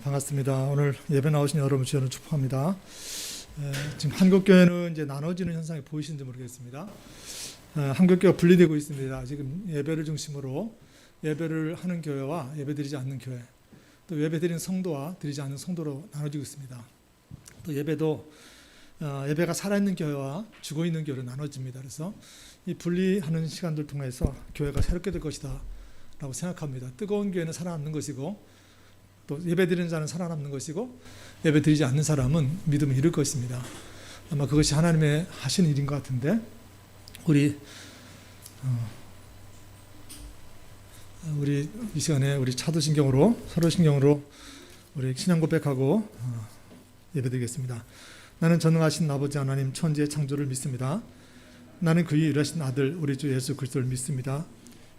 반갑습니다. 오늘 예배 나오신 여러분 주여는 축복합니다. 지금 한국교회는 이제 나눠지는 현상이 보이시는지 모르겠습니다. 한국교회가 분리되고 있습니다. 지금 예배를 중심으로 예배를 하는 교회와 예배드리지 않는 교회, 또 예배드리는 성도와 드리지 않는 성도로 나눠지고 있습니다. 또 예배도 예배가 살아있는 교회와 죽어있는 교회로 나눠집니다. 그래서 이 분리하는 시간들 통해서 교회가 새롭게 될 것이다 라고 생각합니다. 뜨거운 교회는 살아남는 것이고, 또 예배드리는 자는 살아남는 것이고, 예배드리지 않는 사람은 믿음을 잃을 것입니다. 아마 그것이 하나님의 하시는 일인 것 같은데, 우리 이 시간에 우리 차도신경으로, 서로신경으로 우리 신앙 고백하고 예배드리겠습니다. 나는 전능하신 아버지 하나님 천지의 창조를 믿습니다. 나는 그의 일하신 아들 우리 주 예수 그리스도를 믿습니다.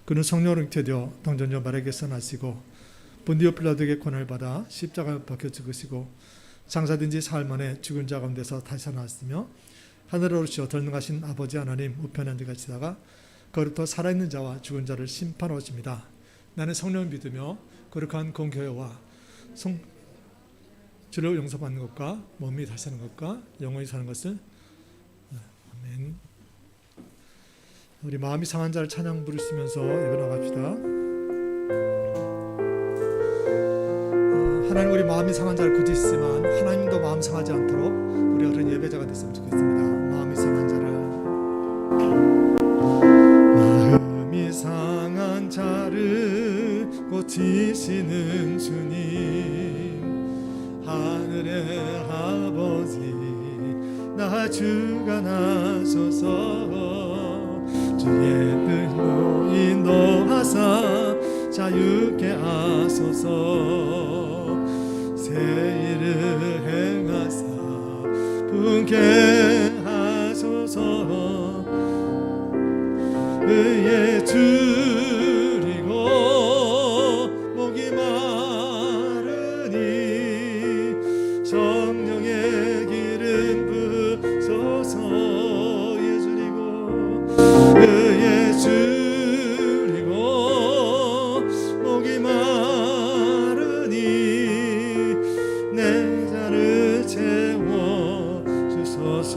그는 성령으로 잉태되어 동전녀 마리아에게서 나시고 본디오 필라도에게 고난을 받아 십자가에 박혀 죽으시고 장사된 지 사흘 만에 죽은 자 가운데서 다시 살아났으며 하늘에 오르시어 전능하신 아버지 하나님 우편에 앉아 계시다가 거기부터 살아있는 자와 죽은 자를 심판하십니다. 나는 성령을 믿으며 거룩한 공교회와 주를 용서받는 것과 몸이 다시 사는 것과 영원히 사는 것을. 아멘. 우리 마음이 상한 자를 찬양 부르시면서 예배 나갑시다. 하나님, 우리 마음이 상한 자를 꾸짖지만 하나님도 마음 상하지 않도록 우리 어른 예배자가 됐으면 좋겠습니다. 마음이 상한 자를, 마음이 상한 자를 고치시는 주님, 하늘의 아버지 나 주가 나서서 주의 뜻로 인도하사 자유케 하소서. 새 일을 행하사 분케 하소서. 의에 줄이고 목이 마르니 성령의 기름 부소서. 의에 줄이고 의에 줄이고 목이 마르니 내 잔을 채워 주소서.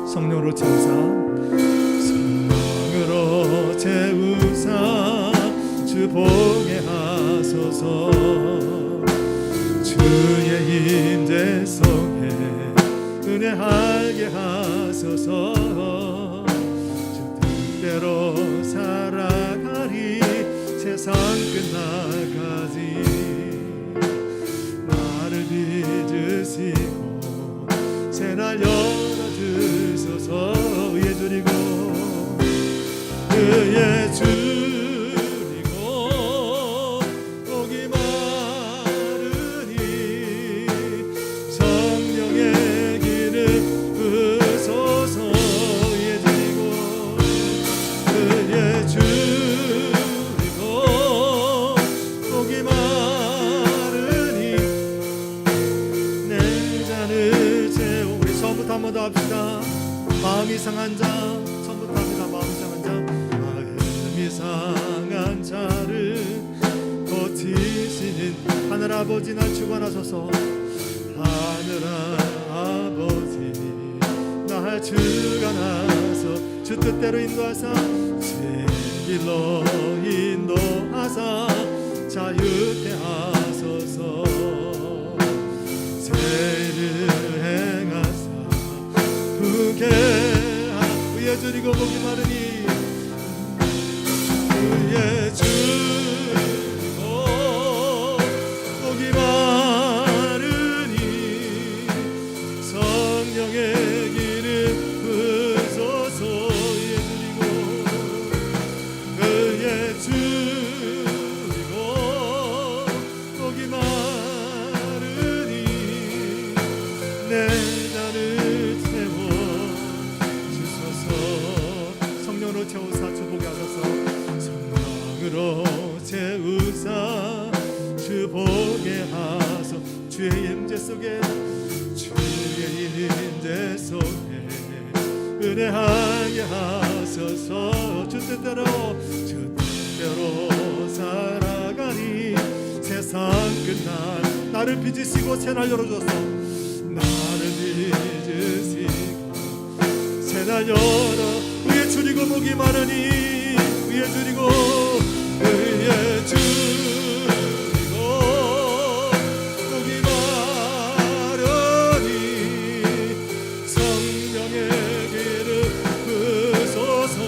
성령으로 채우사, 성령으로 채우사 주 보게 하소서. 주의 임재 속에 은혜 알게 하소서. 주 뜻대로 살아가리 세상 끝날까지. 나를 빚으시고 새날 열어주소서. 의에 줄이고 의에 줄이고 목이 마르니 성령의 기름 부소서. 의에 줄이고 의에 줄이고 목이 마르니 내 잔을 채워. 우리 처음부터 한 번 더 합시다. 마음이 상한 자, 처음부터 합니다. 마음이 상한 자, 마음이 상한 자를 고치시는 하늘 아버지 날 주관하소서. 하늘 아버지 날 주관하소. 주 뜻대로 인도하사 제 길로 인도하사 자유케 하소서. 세일을 행하사 부게 의에 줄이고 목이 마르니 의에 줄이고 목이 마르니 성령의 기름 부소서. 의에 줄이고 목이 마르니 내 잔을 채워 주소서. 성령으로 채우사 주 보게 하소서. 성령으로 채우사 주 보게 하소. 주의 임재 속에 주의 임재 속에 은혜하게 하소서. 주 뜻대로 살아가니 세상 끝날 나를 빚으시고 새날 열어줘서 나를 빚으시고 새날 열어 의에 줄이고 목이 마르니 의에 줄이고 의에 줄이고 목이 마르니 성령의 길을 부소서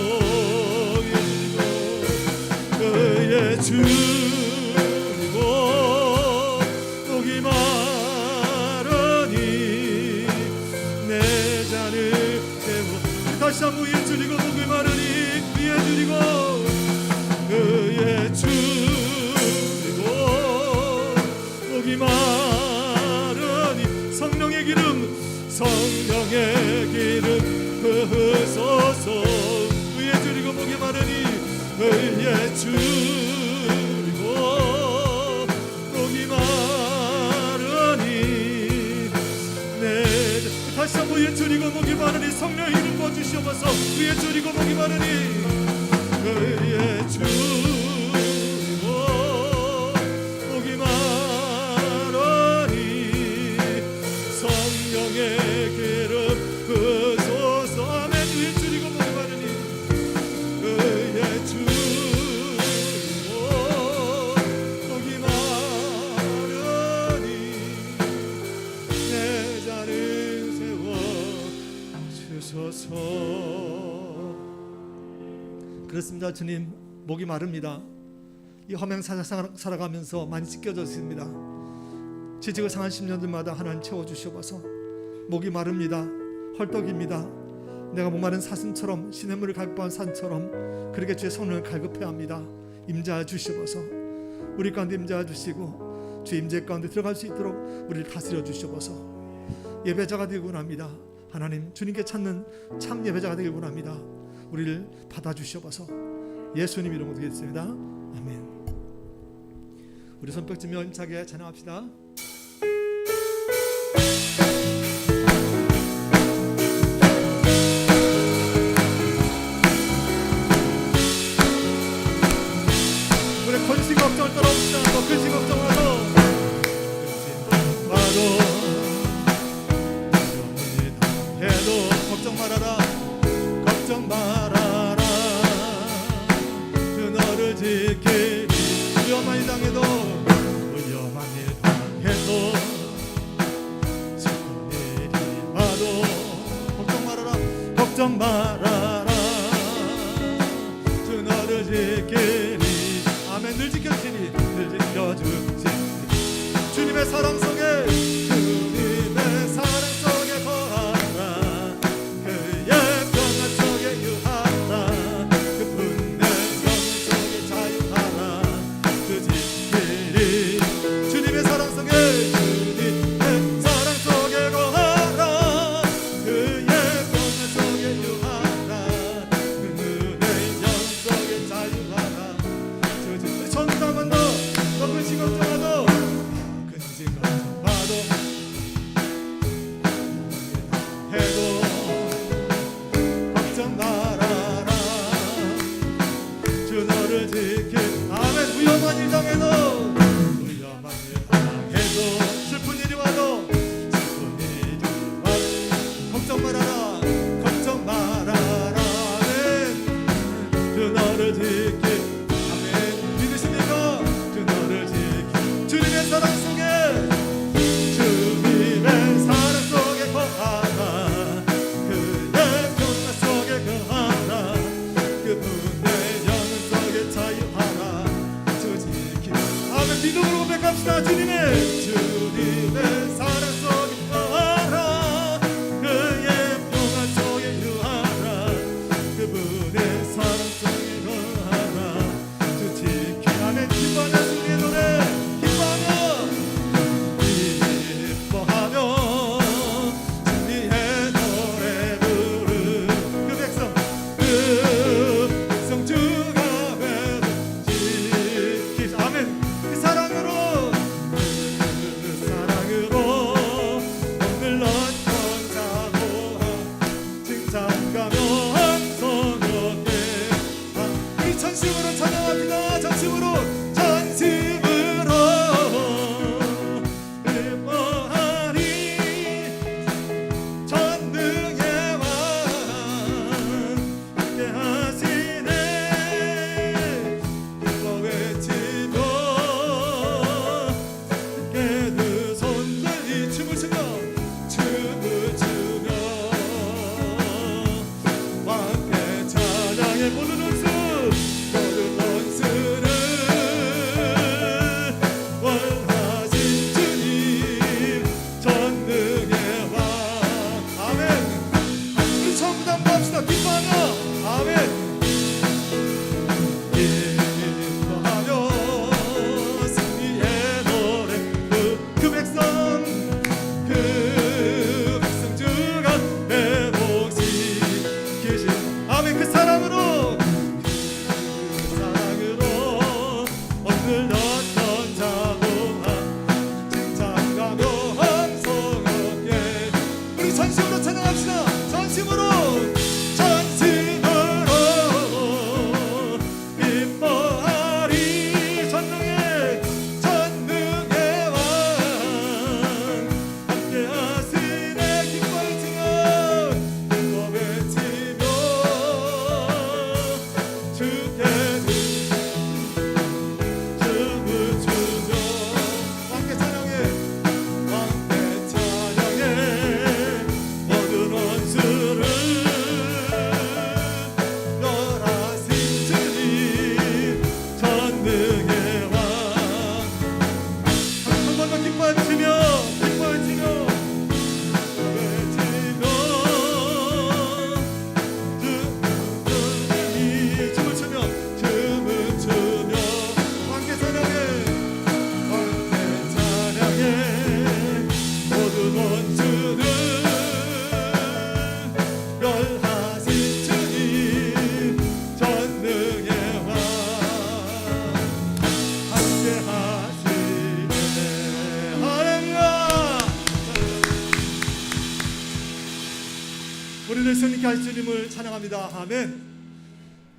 의에 줄이고 목이 마르니 내 잔을 채워 다시 한번 위에 줄이고 목이 마르니 위에 줄이고 그의 줄이고 목이 마르니 성령의 기름 부으소서 위에 줄이고 목이 마르니 위에 줄이고 목이 마르니 네 다시 한번 위에 줄이고 목이 마르니 성령의 기름 부어주시옵소서 위에 줄이고 목이 마르니 위에 줄이고 목이 마르니 성령의 기름 부으소서 아멘 위에 줄이고 목이 마르니 위에 줄이고 목이 마르니 내 잔을 세워 주소서. 그렇습니다. 주님 목이 마릅니다. 이 험행 살아가면서 많이 찢겨졌습니다. 지식을 상한 10년들마다 하나님 채워주시옵소서. 목이 마릅니다. 헐떡입니다. 내가 목마른 사슴처럼 시냇물을 갈급한 산처럼 그렇게 주의 성령을 갈급해야 합니다. 임재하여 주시옵소서. 우리 가운데 임재하여 주시고 주의 임재 가운데 들어갈 수 있도록 우리를 다스려 주시옵소서. 예배자가 되길 원합니다. 하나님 주님께 찾는 참 예배자가 되길 원합니다. 우리를 받아주시옵소서. 예수님 이름으로 드리겠습니다. 아멘. 우리 손뼉치며 힘차게 찬양합시다. 우리 근심 걱정을 떠나봅시다. 근심 걱정하고 해도 걱정 말아라. 걱정 말아라. 주 너를 지키리. 위험한 일 당해도 위험한 일 당해도 슬픈 일이 와도 걱정 말아라. 걱정 말아라. 주 너를 지키리. 아멘. 늘 지켜주시니 늘 지켜주시니 주님의 사랑 속에 주님의 사랑 속에 거하라. 그의 평안 속에 유하라. 그 분의 영 속에 자유하라. 그 지키리. 주님의 사랑 속에 주님의 사랑 속에 거하라. 그의 평안 속에 유하라. 그 눈의 영 속에 자유하라. 천당은 너 근심 걱정하도 근심 걱정하도 모든 원수를 원하신 주님 전능의 왕. 아멘. 우리 전부 다 한번 합시다. 기뻐하며 아멘. 기뻐하며 승리의 노래 그 백성 주가 회복시키신 아멘. 그 사랑으로 얻들렸던 자고한 칭찬과 명함 성업에 우리 전심으로 찬양합시다. 전심으로 기뻐하리. 전능의 왕 함께 하시네. 기뻐 외치며 주께 춤을 추며 함께 찬양해. 모든 원수를 멸하신 주님 전능의 왕. 한 번 더 기뻐 외치며 춤을 추며 함께 찬양해. 모든 원수를 멸하신 주님 전능의 왕 함께 하시네. 할렐루야. 우리를 승리케 하신 주님을 찬양합니다. 아멘.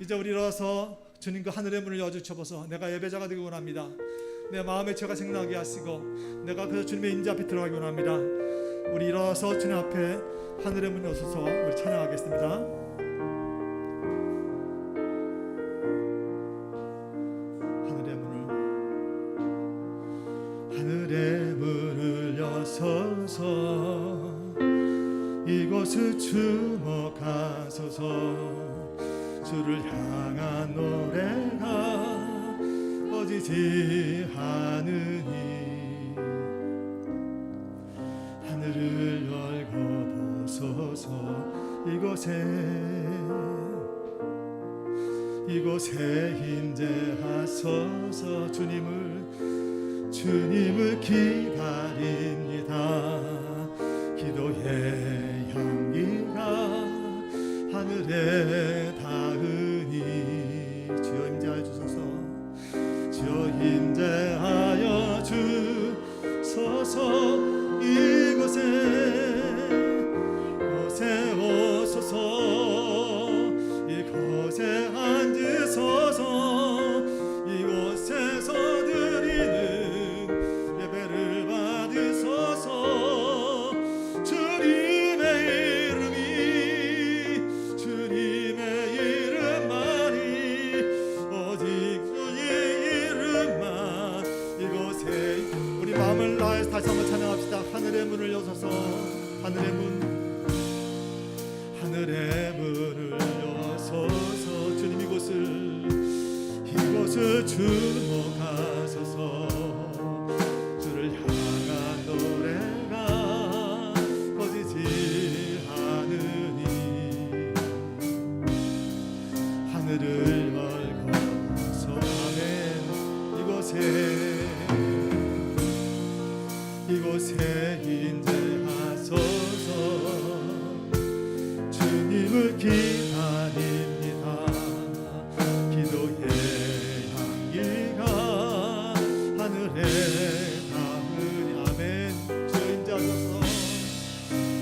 이제 우리 일어서 주님 그 하늘의 문을 여주쳐보서 내가 예배자가 되기 원합니다. 내 마음의 죄가 생각나게 하시고 내가 그래서 주님의 임재 앞에 들어가기 원합니다. 우리 일어서 주님 앞에 하늘의 문 여셔서 우리 찬양하겠습니다. 하늘의 문을 여서서 이곳을 주목하소서. 주를 향한 노래가 꺼지지 않으니 하늘을 열고 보소서. 이곳에 임재하소서. 주님을 기다립니다. 기도의 향기가 하늘에 닿으니 주여 임재하여 주소서. 주여 임재하여 주소서. 이곳에 오소서. 이곳에 앉으소서. 이곳에서 드리는 예배를 받으소서. 주님의 이름만이 오직 주의 이름만 이곳에. 우리 마음을 다해서 다시 한번 찬양합시다. 하늘의 문을 여서서. 하늘의 문을 여서서. 주님 이곳을 주목하소서. 주를 향한 노래가 꺼지지 않으니 하늘을 열고서. 아멘. 이곳에 임재하소서. 주님을 기다립니다. 기도의 향기가 하늘에 닿으니 아멘. 주여 임재하소서.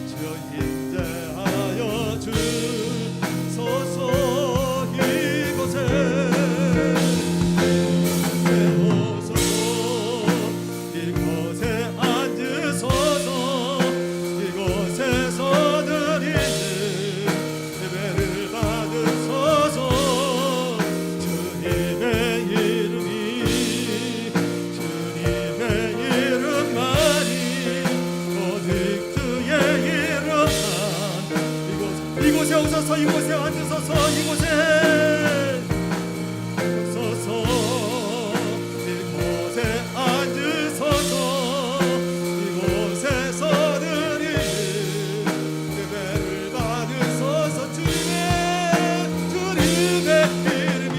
주여 임재하여 주소서. 이곳에 오소서. 이곳에 앉으소서. 이곳에서 드리는 예배를 이곳에 오셔서 이곳에 앉으소서 이곳에 오소서 이곳에 앉으소서 이곳에서 드리는 예배를 받으소서 주님의 이름이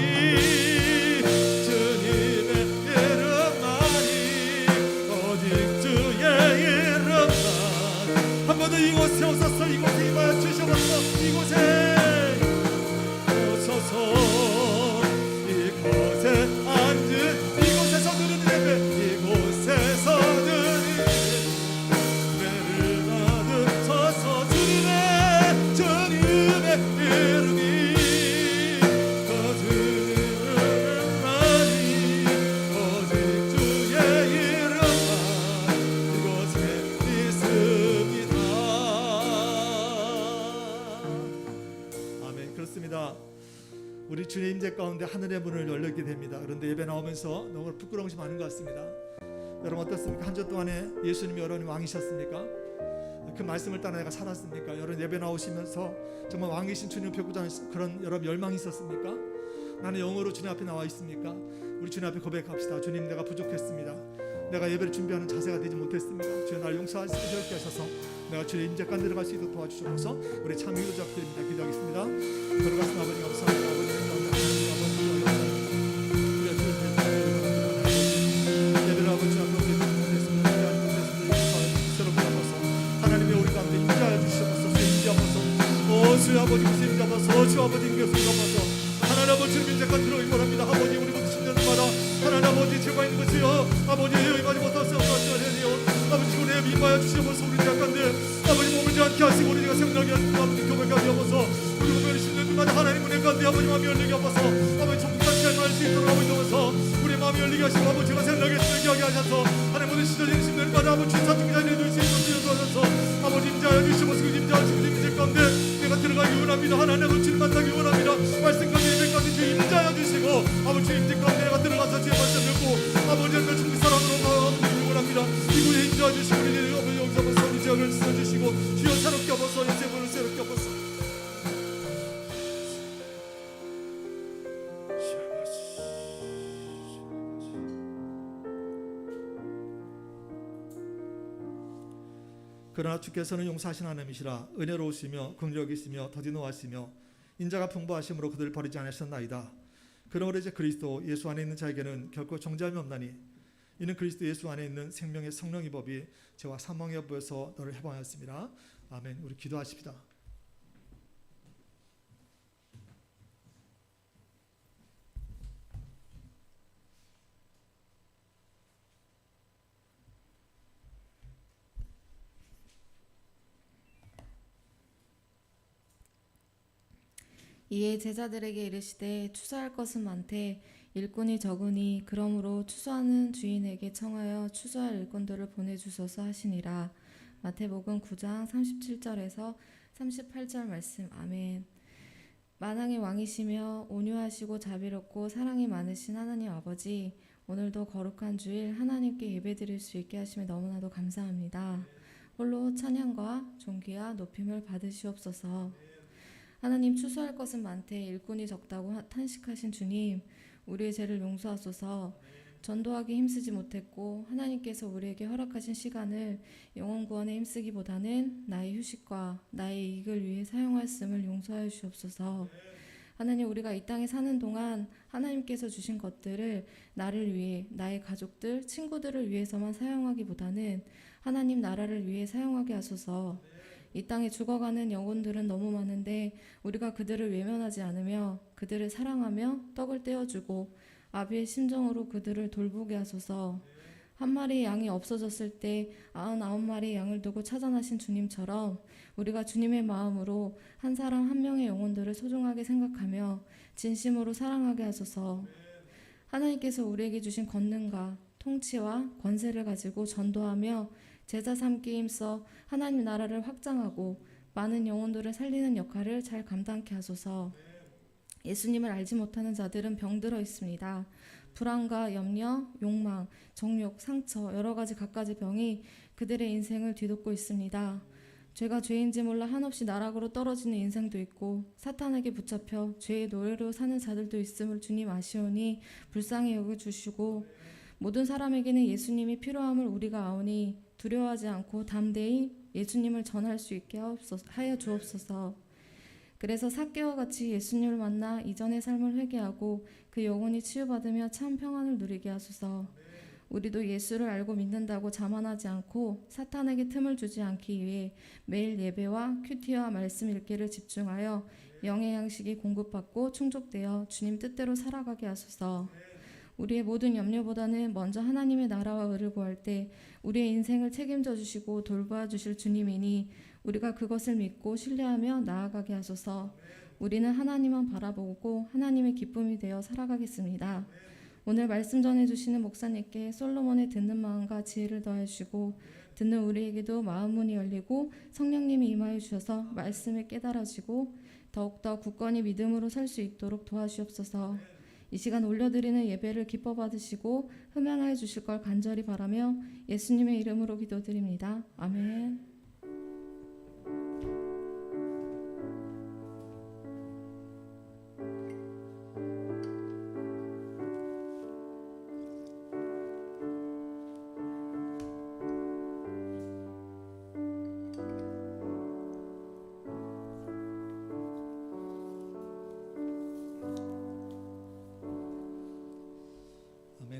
주님의 이름만이 오직 주의 이름만 한 번 더 이곳에 오소서 이곳에 임하여 주셔서 이곳에 오소서 이곳에 앉은 이곳에서 드리는 예배 이곳에서 드리는 예배를 받으소서 주님의 이름이 그 주님만이 오직 주의 이름만 이곳에 있습니다. 아멘. 그렇습니다. 우리 주님 임재 가운데 하늘의 문을 열리게 됩니다. 그런데 예배 나오면서 너무 부끄러운 것이 많은 것 같습니다. 여러분 어떻습니까? 한 주 동안에 예수님이 여러분이 왕이셨습니까? 그 말씀을 따라 내가 살았습니까? 여러분 예배 나오시면서 정말 왕이신 주님을 뵙고자 하는 그런 여러분 열망이 있었습니까? 나는 영어로 주님 앞에 나와 있습니까? 우리 주님 앞에 고백합시다. 주님 내가 부족했습니다. 내가 예배를 준비하는 자세가 되지 못했습니다. 주여 나를 용서하시고 이렇게 하셔서 내가 주의 임재간 들어갈 수 있도록 도와주셔서 우리 참 기도자들입니다. 기도하겠습니다. 걸어가신 아버지 감사합니다. 아버지 예배를 아버지 앞으로 드리겠습니다. 새롭게 하셔서 하나님의 우리 가운데 임재하여 주시옵소서. 임재하소서. 주 아버지 임재하소서. 주 아버지 임재하소서. 하나님 아버지 임재간 들어오기 바랍니다. 아버지 우리 모두 10년마다 하나님 아버지 제가 있는 것이요 아버지 의하지 못하소서. 아버지 우리의 임하여 주시옵소서. 우리 약간들 아버지 몸을 않게 하시고 우리가 생각이 하는 아버지 교백하게 하소서. 우리 몸을 10년마다 하나님 은혜 가운데 아버지 마음이 열리게 하소서. 아버지 정복한 잘 말할 수 있도록 아버지 도와서 우리 마음이 열리게 하시고 아버지가 생각에 들게 하게 하셔서 하나님 모든 시절인 10년마다 아버지 사축 기다려 주실 수 있도록 도와서 아버지 임자하여 주시옵소서. 임자하시고 임재 가운데 내가 들어가기 원합니다. 하나님 아버지 주님 만나기 원합니다. 말씀 가운데 예배까지 주 임자하여 주시고 아버지 주 임재 가운데 내가 들어가서 주의 말씀 듣고 아버지 의 충분히 사랑으로 나아가기 원합니다. 이곳에 임자하여 주시고 우리 아버지 여기서 아버지 우리 지역을 쓰주시고 주여 새롭게 하소서. 이제 문을 새롭게 하소서. 그러나 주께서는 용서하신 하나님이시라 은혜로우시며 긍휼하시며 더디 노하시며 인자가 풍부하심으로 그들을 버리지 않으셨나이다. 그러므로 이제 그리스도 예수 안에 있는 자에게는 결코 정죄함이 없나니 이는 그리스도 예수 안에 있는 생명의 성령의 법이 죄와 사망의 법에서 너를 해방하였습니다. 아멘. 우리 기도하십시다. 이에 제자들에게 이르시되 추수할 것은 많되 일꾼이 적으니 그러므로 추수하는 주인에게 청하여 추수할 일꾼들을 보내주소서 하시니라. 마태복음 9장 37절에서 38절 말씀. 아멘. 만왕의 왕이시며 온유하시고 자비롭고 사랑이 많으신 하나님 아버지, 오늘도 거룩한 주일 하나님께 예배드릴 수 있게 하심에 너무나도 감사합니다. 홀로 찬양과 존귀와 높임을 받으시옵소서. 하나님, 추수할 것은 많되 일꾼이 적다고 탄식하신 주님, 우리의 죄를 용서하소서. 전도하기 힘쓰지 못했고 하나님께서 우리에게 허락하신 시간을 영혼 구원에 힘쓰기보다는 나의 휴식과 나의 이익을 위해 사용하였음을 용서하여 주옵소서. 하나님, 우리가 이 땅에 사는 동안 하나님께서 주신 것들을 나를 위해, 나의 가족들, 친구들을 위해서만 사용하기보다는 하나님 나라를 위해 사용하게 하소서. 이 땅에 죽어가는 영혼들은 너무 많은데 우리가 그들을 외면하지 않으며 그들을 사랑하며 떡을 떼어주고 아비의 심정으로 그들을 돌보게 하소서. 한 마리의 양이 없어졌을 때 99마리의 양을 두고 찾아나신 주님처럼 우리가 주님의 마음으로 한 사람 한 명의 영혼들을 소중하게 생각하며 진심으로 사랑하게 하소서. 하나님께서 우리에게 주신 권능과 통치와 권세를 가지고 전도하며 제자 삼기 힘써 하나님 나라를 확장하고 많은 영혼들을 살리는 역할을 잘 감당케 하소서. 예수님을 알지 못하는 자들은 병들어 있습니다. 불안과 염려, 욕망, 정욕, 상처, 여러 가지 갖가지 병이 그들의 인생을 뒤덮고 있습니다. 죄가 죄인지 몰라 한없이 나락으로 떨어지는 인생도 있고 사탄에게 붙잡혀 죄의 노예로 사는 자들도 있음을 주님 아시오니 불쌍히 여겨주시고 모든 사람에게는 예수님이 필요함을 우리가 아오니 두려워하지 않고 담대히 예수님을 전할 수 있게 하여 주옵소서. 그래서 삭개와 같이 예수님을 만나 이전의 삶을 회개하고 그 영혼이 치유받으며 참 평안을 누리게 하소서. 우리도 예수를 알고 믿는다고 자만하지 않고 사탄에게 틈을 주지 않기 위해 매일 예배와 큐티와 말씀 읽기를 집중하여 영의 양식이 공급받고 충족되어 주님 뜻대로 살아가게 하소서. 우리의 모든 염려보다는 먼저 하나님의 나라와 의를 구할 때 우리의 인생을 책임져 주시고 돌보아 주실 주님이니 우리가 그것을 믿고 신뢰하며 나아가게 하소서. 우리는 하나님만 바라보고 하나님의 기쁨이 되어 살아가겠습니다. 오늘 말씀 전해주시는 목사님께 솔로몬의 듣는 마음과 지혜를 더해 주시고 듣는 우리에게도 마음 문이 열리고 성령님이 임하여 주셔서 말씀을 깨달아지고 더욱더 굳건히 믿음으로 살 수 있도록 도와주옵소서. 이 시간 올려드리는 예배를 기뻐 받으시고 흠양하여 주실 걸 간절히 바라며 예수님의 이름으로 기도드립니다. 아멘.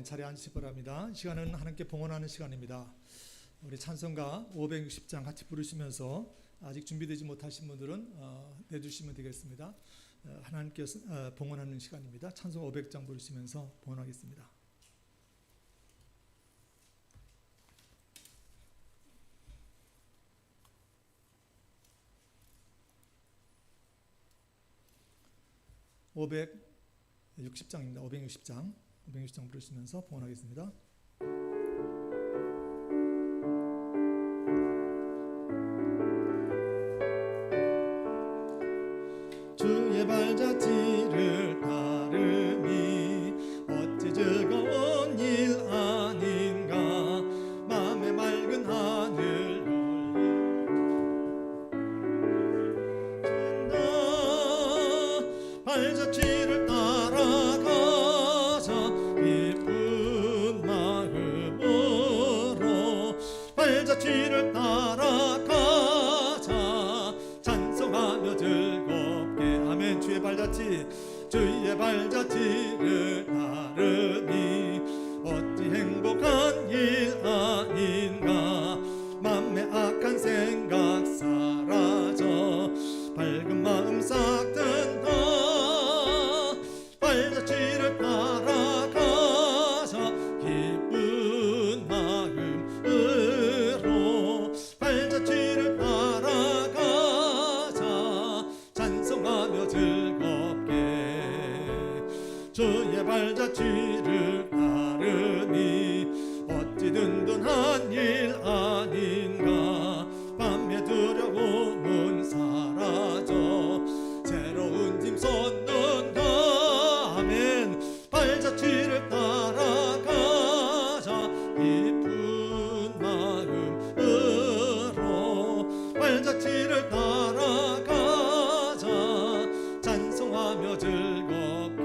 자리에 앉으시기 바랍니다. 이 시간은 하나님께 봉헌하는 시간입니다. 우리 찬송가 560장 같이 부르시면서 아직 준비되지 못하신 분들은 내주시면 되겠습니다. 하나님께 봉헌하는 시간입니다. 찬송 500장 부르시면서 봉헌하겠습니다. (560장입니다) 560장 부르시면서 봉헌하겠습니다. 주의 발자취를 따르니 어찌 즐거운 일 아닌가. 맘에 맑은 하늘 열린다. 발자취를 따라가자 기쁜 마음으로. 발자취를 따라가자 찬송하며 즐겁게. 아멘. 주의 발자취, 주의 발자취를 따르니 어찌 행복한 일 아닌가. 맘에 악한 생각 사라져 밝은 마음 싹 든다. 발자취를 따라가자 기쁜 마음으로. 발자취를 따라가자 찬송하며 즐겁게. 주의 발자취를 따르니 어찌 든든한 일 아닌가. 밤에 두려움은 사라져 새로운 짐 솟는다. 아멘. 발자취를 따라가자 기쁜 마음으로. 발자취를 따라가자 찬송하며 즐겁게.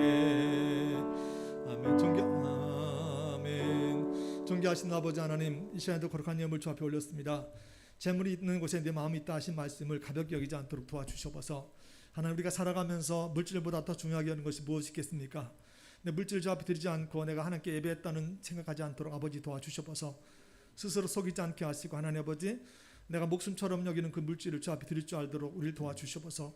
아멘. 존귀하신 아버지 하나님, 이 시간에도 거룩한 예물 주 앞에 올렸습니다. 재물이 있는 곳에 내 마음이 있다 하신 말씀을 가볍게 여기지 않도록 도와주셔서 하나님, 우리가 살아가면서 물질보다 더 중요하게 하는 것이 무엇이 있겠습니까? 내 물질 주 앞에 드리지 않고 내가 하나님께 예배했다는 생각하지 않도록 아버지 도와주셔서 스스로 속이지 않게 하시고, 하나님 아버지, 내가 목숨처럼 여기는 그 물질을 주 앞에 드릴 줄 알도록 우리를 도와주셔서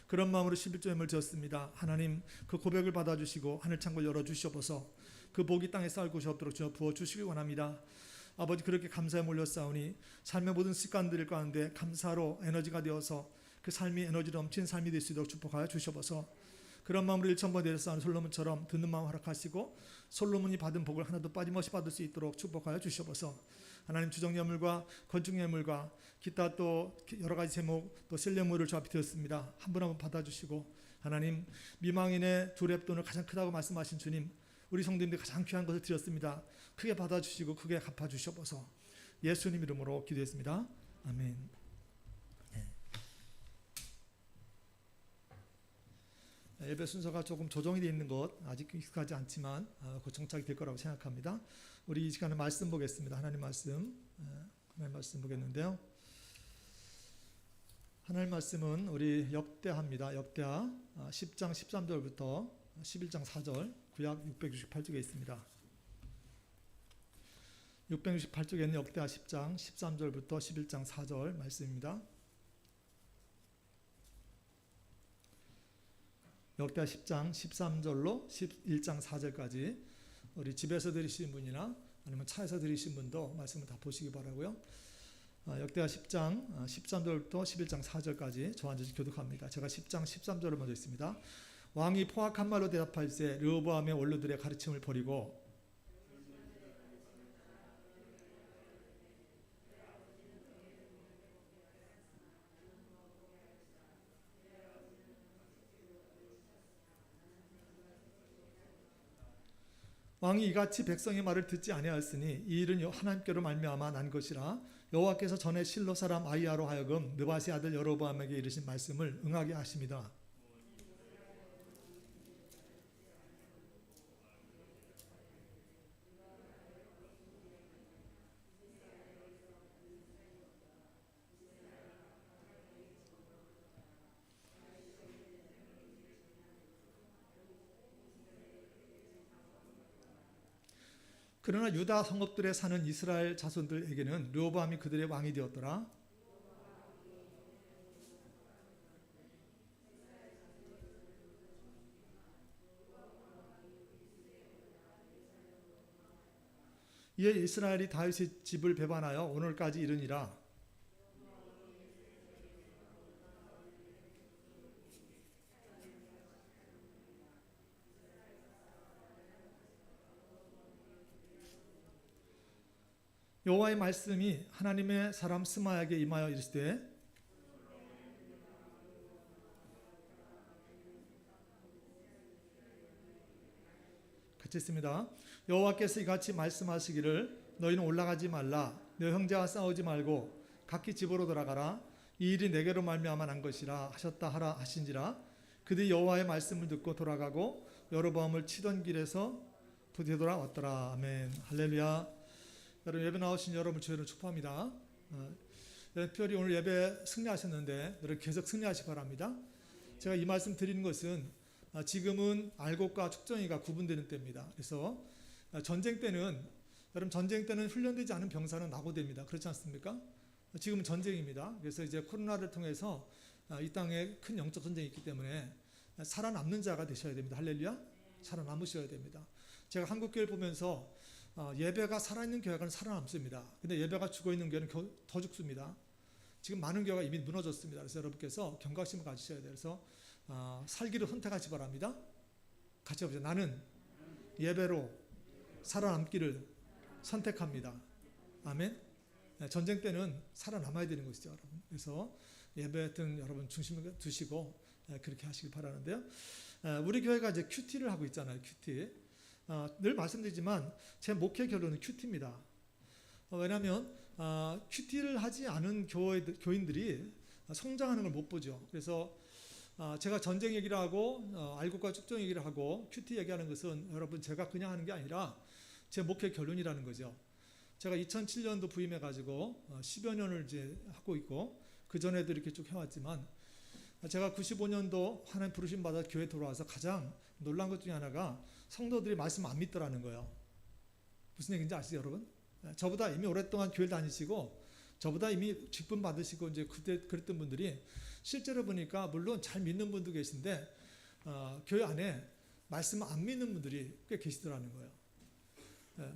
그런 마음으로 11조 예물을 드렸습니다. 하나님, 그 고백을 받아주시고 하늘 창고를 열어주셔서 그 복이 땅에 쌓을 곳이 없도록 주여 부어주시기 원합니다. 아버지, 그렇게 감사에 몰렸사오니 삶의 모든 습관들 가운데 감사로 에너지가 되어서 그 삶이 에너지로 넘치는 삶이 될 수 있도록 축복하여 주셔서 그런 마음으로 1,000번 내렸사오는 솔로몬처럼 듣는 마음 허락하시고 솔로몬이 받은 복을 하나도 빠짐없이 받을 수 있도록 축복하여 주셔서 하나님, 주정예물과 건축예물과 기타 또 여러 가지 제목 또 셀예물을 주 앞에 드렸습니다. 한 분 한 분 받아주시고, 하나님, 미망인의 두렵돈을 가장 크다고 말씀하신 주님, 우리 성도님들 가장 귀한 것을 드렸습니다. 크게 받아주시고 크게 갚아주셔서 예수님 이름으로 기도했습니다. 아멘. 예배 순서가 조금 조정이 되어 있는 것 아직 익숙하지 않지만 곧 정착이 될 거라고 생각합니다. 우리 이 시간에 말씀 보겠습니다. 하나님 말씀 보겠는데요. 하나님 말씀은 우리 역대하입니다. 역대하 10장 13절부터 11장 4절 구약 668쪽에 있습니다. 668쪽에 있는 역대하 10장 13절부터 11장 4절 말씀입니다. 역대하 10장 13절로 11장 4절까지 우리 집에서 들으신 분이나 아니면 차에서 들으신 분도 말씀을 다 보시기 바라고요. 역대하 10장 13절부터 11장 4절까지 저와 같이 교독합니다. 제가 10장 13절을 먼저 있습니다. 왕이 포악한 말로 대답할세 르호보암의 원로들의 가르침을 버리고 왕이 이같이 백성의 말을 듣지 아니하였으니 이 일은 하나님께로 말미암아 난 것이라 여호와께서 전에 실로 사람 아히야로 하여금 느바시 아들 여로보암에게 이르신 말씀을 응하게 하심이다. 그러나 유다 성읍들에 사는 이스라엘 자손들에게는 르호보암이 그들의 왕이 되었더라. 이에 이스라엘이 다윗의 집을 배반하여 오늘까지 이르니라. 여호와의 말씀이 하나님의 사람 스마야에게 임하여 이르시되 같이 있습니다. 여호와께서 이같이 말씀하시기를 너희는 올라가지 말라 너 형제와 싸우지 말고 각기 집으로 돌아가라 이 일이 내게로 말미암아 난 것이라 하셨다 하라 하신지라. 그들이 여호와의 말씀을 듣고 돌아가고 여로보암을 치던 길에서 되돌아왔더라. 아멘. 할렐루야. 여러분 예배 나오신 여러분 주의를 축복합니다. 특별히 오늘 예배 승리하셨는데 여러분 계속 승리하시기 바랍니다. 제가 이 말씀 드리는 것은 지금은 알곡과 축전이가 구분되는 때입니다. 그래서 전쟁 때는 여러분 전쟁 때는 훈련되지 않은 병사는 낙오됩니다. 그렇지 않습니까? 지금은 전쟁입니다. 그래서 이제 코로나를 통해서 이 땅에 큰 영적 전쟁이 있기 때문에 살아남는 자가 되셔야 됩니다. 할렐루야. 살아남으셔야 됩니다. 제가 한국교회를 보면서 예배가 살아있는 교회가 살아남습니다. 근데 예배가 죽어있는 교회는 더 죽습니다. 지금 많은 교회가 이미 무너졌습니다. 그래서 여러분께서 경각심을 가지셔야 돼요. 그래서 살기를 선택하시 바랍니다. 같이 해보세요. 나는 예배로 살아남기를 선택합니다. 아멘. 전쟁 때는 살아남아야 되는 것이죠, 여러분. 그래서 예배든 여러분 중심을 두시고 그렇게 하시길 바라는데요. 우리 교회가 이제 큐티를 하고 있잖아요. 큐티. 늘 말씀드리지만 제 목회 결론은 큐티입니다. 왜냐하면 큐티를 하지 않은 교인들이 성장하는 걸 못 보죠. 그래서 제가 전쟁 얘기를 하고 알곡과 축전 얘기를 하고 큐티 얘기하는 것은 여러분 제가 그냥 하는 게 아니라 제 목회 결론이라는 거죠. 제가 2007년도 부임해가지고 10여 년을 이제 하고 있고 그 전에도 이렇게 쭉 해왔지만 제가 95년도 하나님 부르심 받아 교회 돌아와서 가장 놀란 것 중에 하나가 성도들이 말씀 안 믿더라는 거예요. 무슨 얘기인지 아시죠, 여러분? 저보다 이미 오랫동안 교회 다니시고 저보다 이미 직분 받으시고 이제 그때 그랬던 분들이 실제로 보니까 물론 잘 믿는 분도 계신데 교회 안에 말씀을 안 믿는 분들이 꽤 계시더라는 거예요.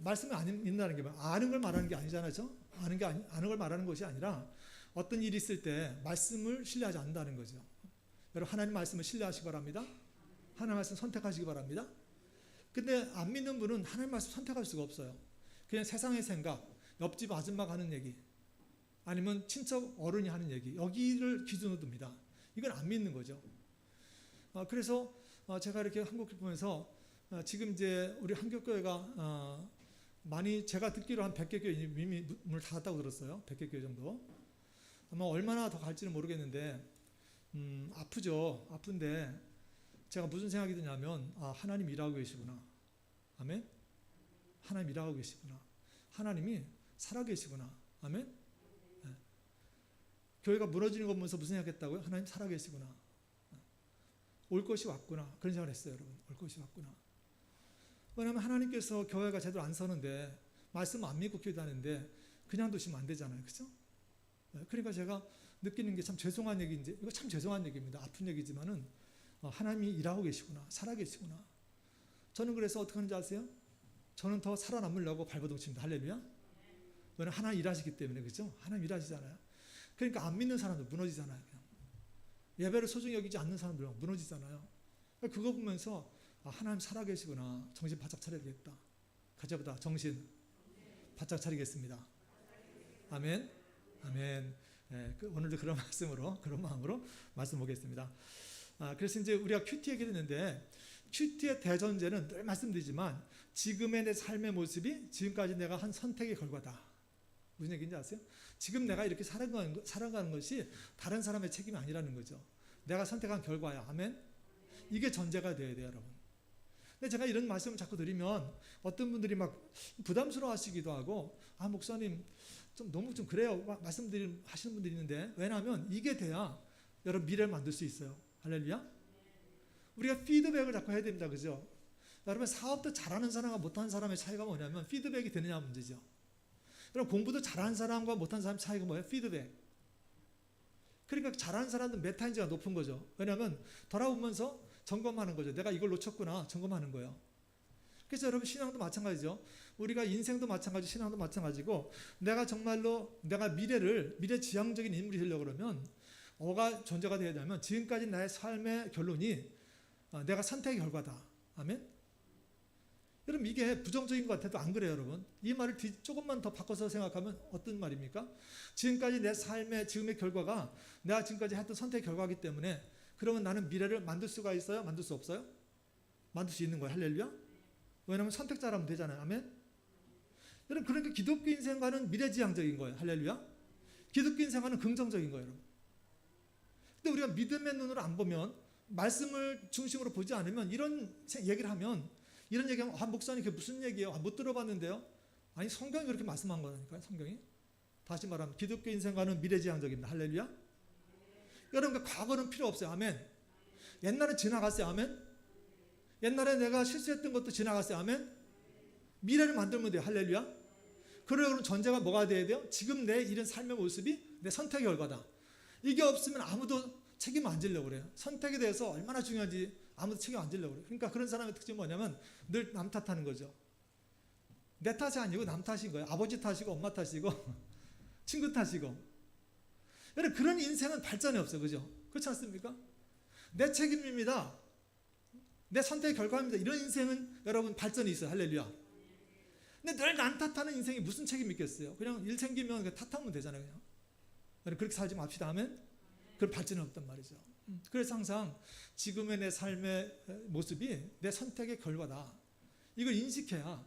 말씀을 안 믿는다는 게 아는 걸 말하는 게 아니잖아요. 아는 걸 말하는 것이 아니라 어떤 일이 있을 때 말씀을 신뢰하지 않는다는 거죠. 여러분 하나님 말씀을 신뢰하시기 바랍니다. 하나님 말씀 선택하시기 바랍니다. 근데 안 믿는 분은 하나님 말씀 선택할 수가 없어요. 그냥 세상의 생각, 옆집 아줌마가 하는 얘기, 아니면 친척 어른이 하는 얘기, 여기를 기준으로 둡니다. 이건 안 믿는 거죠. 그래서 제가 이렇게 한국을 보면서 지금 이제 우리 한국교회가 많이 제가 듣기로 한 100개 교회 이미 문을 닫았다고 들었어요. 100개 교회 정도. 아마 얼마나 더 갈지는 모르겠는데 아프죠. 아픈데 제가 무슨 생각이 드냐면 하나님 일하고 계시구나. 아멘. 하나님 일하고 계시구나. 하나님이 살아계시구나. 아멘. 네. 교회가 무너지는 거 보면서 무슨 생각했다고요? 하나님 살아계시구나. 올 것이 왔구나. 그런 생각을 했어요, 여러분. 올 것이 왔구나. 왜냐하면 하나님께서 교회가 제대로 안 서는데 말씀 안 믿고 기도하는데 그냥 두시면 안 되잖아요. 그렇죠? 그러니까 제가 느끼는 게 참 죄송한 얘기인지, 이거 참 죄송한 얘기입니다. 아픈 얘기지만은 하나님이 일하고 계시구나. 살아계시구나. 저는 그래서 어떻게 하는지 아세요? 저는 더 살아남으려고 발버둥 칩니다. 할렐루야. 왜냐하면 하나님 일하시기 때문에. 그렇죠? 하나님 일하시잖아요. 그러니까 안 믿는 사람들 무너지잖아요. 그냥. 예배를 소중히 여기지 않는 사람들 무너지잖아요. 그거 보면서 하나님 살아계시구나. 정신 바짝 차려야 되겠다. 가자보다 정신 바짝 차리겠습니다. 아멘. 아멘. 네, 오늘도 그런 말씀으로, 그런 마음으로 말씀 보겠습니다. 그래서 이제 우리가 큐티 얘기를 했는데, 큐티의 대전제는 늘 말씀드리지만, 지금의 내 삶의 모습이 지금까지 내가 한 선택의 결과다. 무슨 얘기인지 아세요? 지금 내가 이렇게 살아가는 것이 다른 사람의 책임이 아니라는 거죠. 내가 선택한 결과야. 아멘. 이게 전제가 돼야 돼요, 여러분. 근데 제가 이런 말씀을 자꾸 드리면 어떤 분들이 막 부담스러워 하시기도 하고, 목사님 좀 너무 좀 그래요 하시는 분들이 있는데, 왜냐하면 이게 돼야 여러분 미래를 만들 수 있어요. 할렐루야. 우리가 피드백을 자꾸 해야 됩니다. 그죠? 여러분 사업도 잘하는 사람과 못하는 사람의 차이가 뭐냐면 피드백이 되느냐 문제죠. 여러분 공부도 잘하는 사람과 못하는 사람의 차이가 뭐예요? 피드백. 그러니까 잘하는 사람은 메타인지가 높은 거죠. 왜냐하면 돌아보면서 점검하는 거죠. 내가 이걸 놓쳤구나 점검하는 거예요. 그래서 여러분 신앙도 마찬가지죠. 우리가 인생도 마찬가지, 신앙도 마찬가지고, 내가 정말로 내가 미래지향적인 인물이 되려고 그러면 뭐가 존재가 되어야 되냐면, 지금까지 나의 삶의 결론이 내가 선택의 결과다. 아멘. 여러분 이게 부정적인 것 같아도 안 그래요, 여러분. 이 말을 조금만 더 바꿔서 생각하면 어떤 말입니까? 지금까지 내 삶의 지금의 결과가 내가 지금까지 했던 선택의 결과이기 때문에, 그러면 나는 미래를 만들 수가 있어요? 만들 수 없어요? 만들 수 있는 거예요. 할렐루야. 왜냐하면 선택자라면 되잖아요. 아멘. 여러분 그러니까 기독교 인생과는 미래지향적인 거예요. 할렐루야. 기독교 인생과는 긍정적인 거예요, 여러분. 근데 우리가 믿음의 눈으로 안 보면, 말씀을 중심으로 보지 않으면, 이런 얘기를 하면, 이런 얘기하면 목사님 그게 무슨 얘기예요? 못 들어봤는데요. 아니 성경이 그렇게 말씀한 거라니까요. 성경이. 다시 말하면 기독교 인생과는 미래지향적입니다. 할렐루야. 여러분 과거는 필요 없어요. 아멘. 옛날에 지나갔어요. 아멘. 옛날에 내가 실수했던 것도 지나갔어요. 아멘. 미래를 만들면 돼요. 할렐루야. 그러면 전제가 뭐가 돼야 돼요? 지금 내 이런 삶의 모습이 내 선택의 결과다. 이게 없으면 아무도 책임 안 지려고 그래요. 선택에 대해서 얼마나 중요한지 아무도 책임 안 지려고 그래요. 그러니까 그런 사람의 특징이 뭐냐면 늘 남 탓하는 거죠. 내 탓이 아니고 남 탓인 거예요. 아버지 탓이고 엄마 탓이고 친구 탓이고. 여러분 그런 인생은 발전이 없어요. 그죠? 그렇지 않습니까? 내 책임입니다. 내 선택의 결과입니다. 이런 인생은 여러분 발전이 있어요. 할렐루야. 근데 늘 남 탓하는 인생이 무슨 책임이 있겠어요? 그냥 일 생기면 그냥 탓하면 되잖아요. 그냥. 여러분 그렇게 살지 맙시다 하면 그런 발전이 없단 말이죠. 그래서 항상 지금의 내 삶의 모습이 내 선택의 결과다. 이걸 인식해야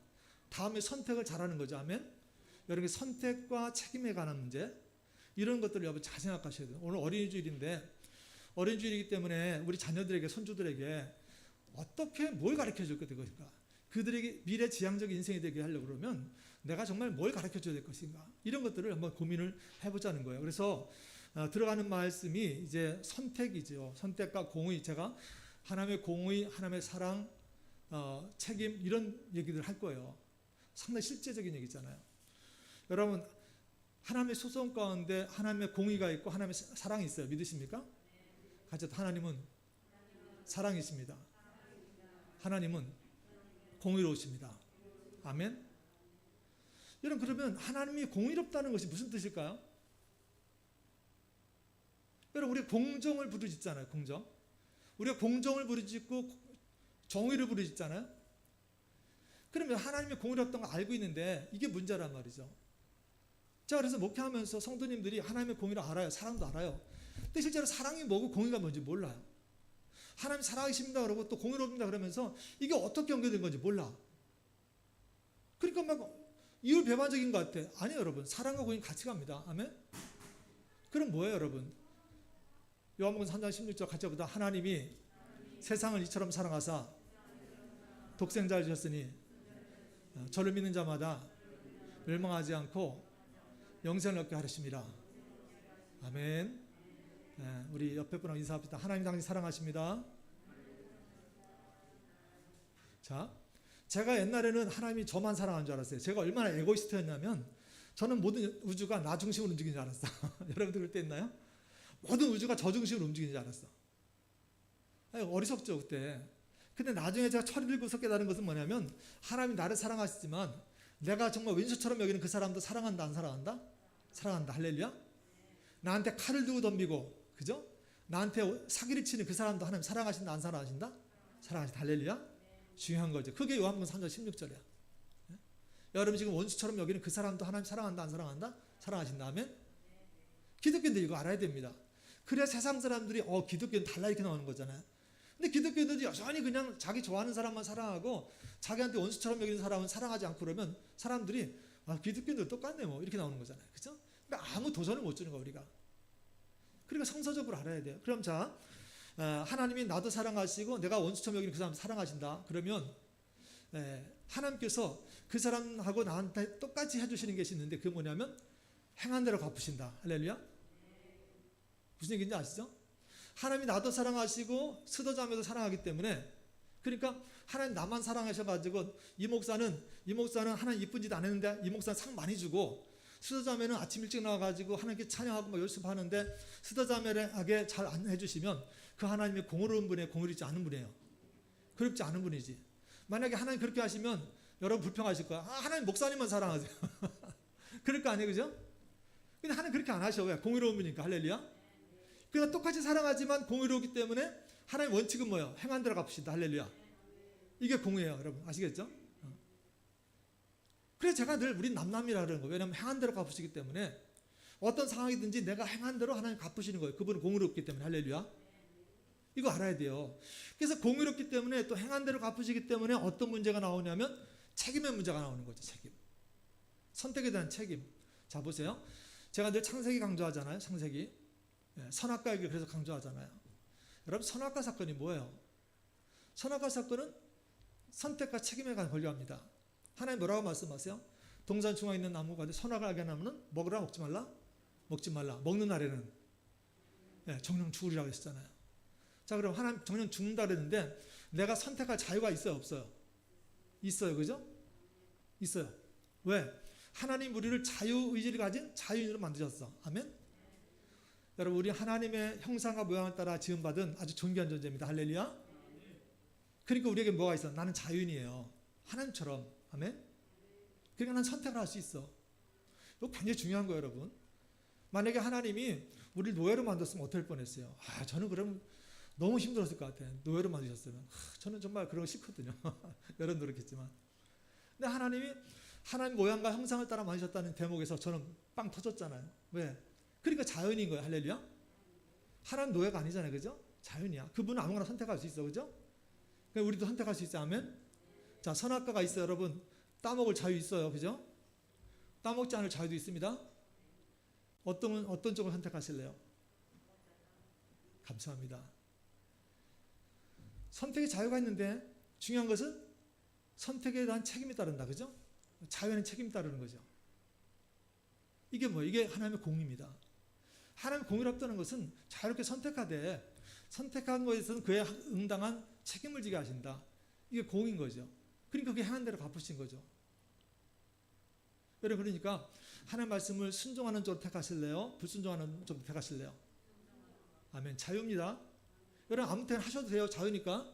다음에 선택을 잘하는 거죠. 아멘. 여러분 선택과 책임에 관한 문제, 이런 것들을 여러분 잘 생각하셔야 돼요. 오늘 어린이주일인데, 어린이주일이기 때문에 우리 자녀들에게, 손주들에게 어떻게 뭘 가르쳐 줄 것인가, 그들에게 미래지향적인 인생이 되게 하려고 그러면 내가 정말 뭘 가르쳐 줘야 될 것인가, 이런 것들을 한번 고민을 해보자는 거예요. 그래서 들어가는 말씀이 이제 선택이죠. 선택과 공의. 제가 하나님의 공의, 하나님의 사랑, 책임, 이런 얘기들 할 거예요. 상당히 실제적인 얘기잖아요. 여러분 하나님의 소송 가운데 하나님의 공의가 있고 하나님의 사랑이 있어요. 믿으십니까? 같이 하나님은 사랑이십니다. 하나님은 공의로우십니다. 아멘. 여러분 그러면 하나님이 공의롭다는 것이 무슨 뜻일까요? 여러분 우리 공정을 부르짖잖아요. 공정. 우리가 공정을 부르짖고 정의를 부르짖잖아요. 그러면 하나님의 공의롭다는 걸 알고 있는데 이게 문제란 말이죠. 제가 그래서 목회하면서 성도님들이 하나님의 공의를 알아요. 사랑도 알아요. 근데 실제로 사랑이 뭐고 공의가 뭔지 몰라요. 하나님 사랑이십니다 그러고 또 공의롭습니다 그러면서 이게 어떻게 연결된 건지 몰라. 그러니까 막 이율 배반적인 것 같아. 아니에요 여러분. 사랑과 공의 같이 갑니다. 아멘. 그럼 뭐예요 여러분? 요한복음 3장 16절 같이 보다 하나님이 세상을 이처럼 사랑하사 독생자를 주셨으니 저를 믿는 자마다 멸망하지 않고 영생을 얻게 하셨습니다. 아멘. 우리 옆에 분하고 인사합시다. 하나님 당신 사랑하십니다. 자, 제가 옛날에는 하나님이 저만 사랑하는 줄 알았어요. 제가 얼마나 에고이스트였냐면 저는 모든 우주가 나 중심으로 움직이는 줄 알았어. 여러분들 그럴 때 있나요? 모든 우주가 저 중심으로 움직이는 줄 알았어. 아니, 어리석죠 그때. 근데 나중에 제가 철이 들고서 깨달은 것은 뭐냐면 하나님이 나를 사랑하시지만 내가 정말 왼수처럼 여기는 그 사람도 사랑한다 안 사랑한다? 사랑한다. 할렐루야. 나한테 칼을 두고 덤비고 그죠? 나한테 사기를 치는 그 사람도 하나님 사랑하신다 안 사랑하신다? 사랑하신다. 할렐루야. 중요한 거죠. 그게 요한복음 3장 16절이야. 여러분 지금 원수처럼 여기는 그 사람도 하나님 사랑한다 안 사랑한다? 사랑하신다. 아멘. 기독교인들 이거 알아야 됩니다. 그래야 세상 사람들이 기독교는 달라 이렇게 나오는 거잖아요. 근데 기독교인들이 여전히 그냥 자기 좋아하는 사람만 사랑하고 자기한테 원수처럼 여기는 사람은 사랑하지 않고 그러면 사람들이 기독교인들 똑같네 뭐 이렇게 나오는 거잖아요. 그죠? 근데 아무 도전을 못 주는 거야 우리가. 그러니까 성서적으로 알아야 돼요. 그럼 자, 하나님이 나도 사랑하시고 내가 원수처럼 여기는 그 사람 사랑하신다. 그러면 하나님께서 그 사람하고 나한테 똑같이 해주시는 것이 있는데 그게 뭐냐면 행한 대로 갚으신다. 할렐루야. 무슨 얘기인지 아시죠? 하나님이 나도 사랑하시고 스도자매도 사랑하기 때문에 그러니까 하나님 나만 사랑하셔가지고 이 목사는 하나님 이쁜 짓 안 했는데 이 목사는 상 많이 주고 스도자매는 아침 일찍 나와가지고 하나님께 찬양하고 뭐 열심히 하는데 스도자매에게 잘 안 해주시면 그 하나님이 공의로운 분이에요? 공의롭지 않은 분이에요? 그렇지 않은 분이지. 만약에 하나님 그렇게 하시면 여러분 불평하실 거야. 하나님 목사님만 사랑하세요. 그럴 거 아니에요, 그죠? 근데 하나님 그렇게 안 하셔. 왜? 공의로운 분이니까. 할렐루야. 그러니까 똑같이 사랑하지만 공의롭기 때문에 하나님 원칙은 뭐예요? 행한 대로 갚으신다. 할렐루야. 이게 공의예요, 여러분. 아시겠죠? 그래서 제가 늘 우린 남남이라 그러는 거예요. 왜냐하면 행한 대로 갚으시기 때문에 어떤 상황이든지 내가 행한 대로 하나님 갚으시는 거예요. 그분은 공의롭기 때문에. 할렐루야. 이거 알아야 돼요. 그래서 공의롭기 때문에 또 행한 대로 갚으시기 때문에 어떤 문제가 나오냐면 책임의 문제가 나오는 거죠. 책임. 선택에 대한 책임. 자 보세요. 제가 늘 창세기 강조하잖아요. 창세기. 선악과 얘기를 그래서 강조하잖아요. 여러분 선악과 사건이 뭐예요? 선악과 사건은 선택과 책임에 관한 권리합니다. 하나님 뭐라고 말씀하세요? 동산 중앙에 있는 나무가 선악을 알게 하는 나무는 먹으라 먹지 말라? 먹지 말라. 먹는 날에는 정령 죽으리라고 했잖아요. 자 그럼 하나님 정령 죽는다 그랬는데 내가 선택할 자유가 있어요? 없어요? 있어요. 그죠? 있어요. 왜? 하나님 우리를 자유의지를 가진 자유인으로 만드셨어. 아멘? 여러분 우리 하나님의 형상과 모양을 따라 지음받은 아주 존귀한 존재입니다. 할렐루야. 그러니까 우리에게 뭐가 있어? 나는 자유인이에요. 하나님처럼. 아멘. 그러니까 난 선택을 할 수 있어. 이거 굉장히 중요한 거예요, 여러분. 만약에 하나님이 우리를 노예로 만들었으면 어떨 뻔했어요. 저는 그럼 너무 힘들었을 것 같아요. 노예로 만드셨으면. 저는 정말 그런 거 싫거든요. 여러분 그렇겠지만. 근데 하나님이 하나님 모양과 형상을 따라 만드셨다는 대목에서 저는 빵 터졌잖아요. 왜? 그러니까 자연인 거예요. 할렐루야. 하나님 노예가 아니잖아요. 그죠? 자연이야. 그분은 아무거나 선택할 수 있어. 그죠? 그러니까 우리도 선택할 수 있어. 아멘. 자, 선악과가 있어요. 여러분. 따먹을 자유 있어요. 그죠? 따먹지 않을 자유도 있습니다. 어떤 쪽을 선택하실래요? 감사합니다. 선택의 자유가 있는데 중요한 것은 선택에 대한 책임이 따른다. 그죠? 자유에는 책임이 따르는 거죠. 이게 뭐예요? 이게 하나님의 공의입니다. 하나님의 공의롭다는 것은 자유롭게 선택하되 선택한 것에서는 그에 응당한 책임을 지게 하신다. 이게 공인 거죠. 그러니까 그게 행한 대로 갚으신 거죠. 여러분 그러니까 하나님 말씀을 순종하는 쪽으로 택하실래요? 불순종하는 쪽으로 택하실래요? 아멘. 자유입니다. 여러분 아무 때나 하셔도 돼요. 자유니까.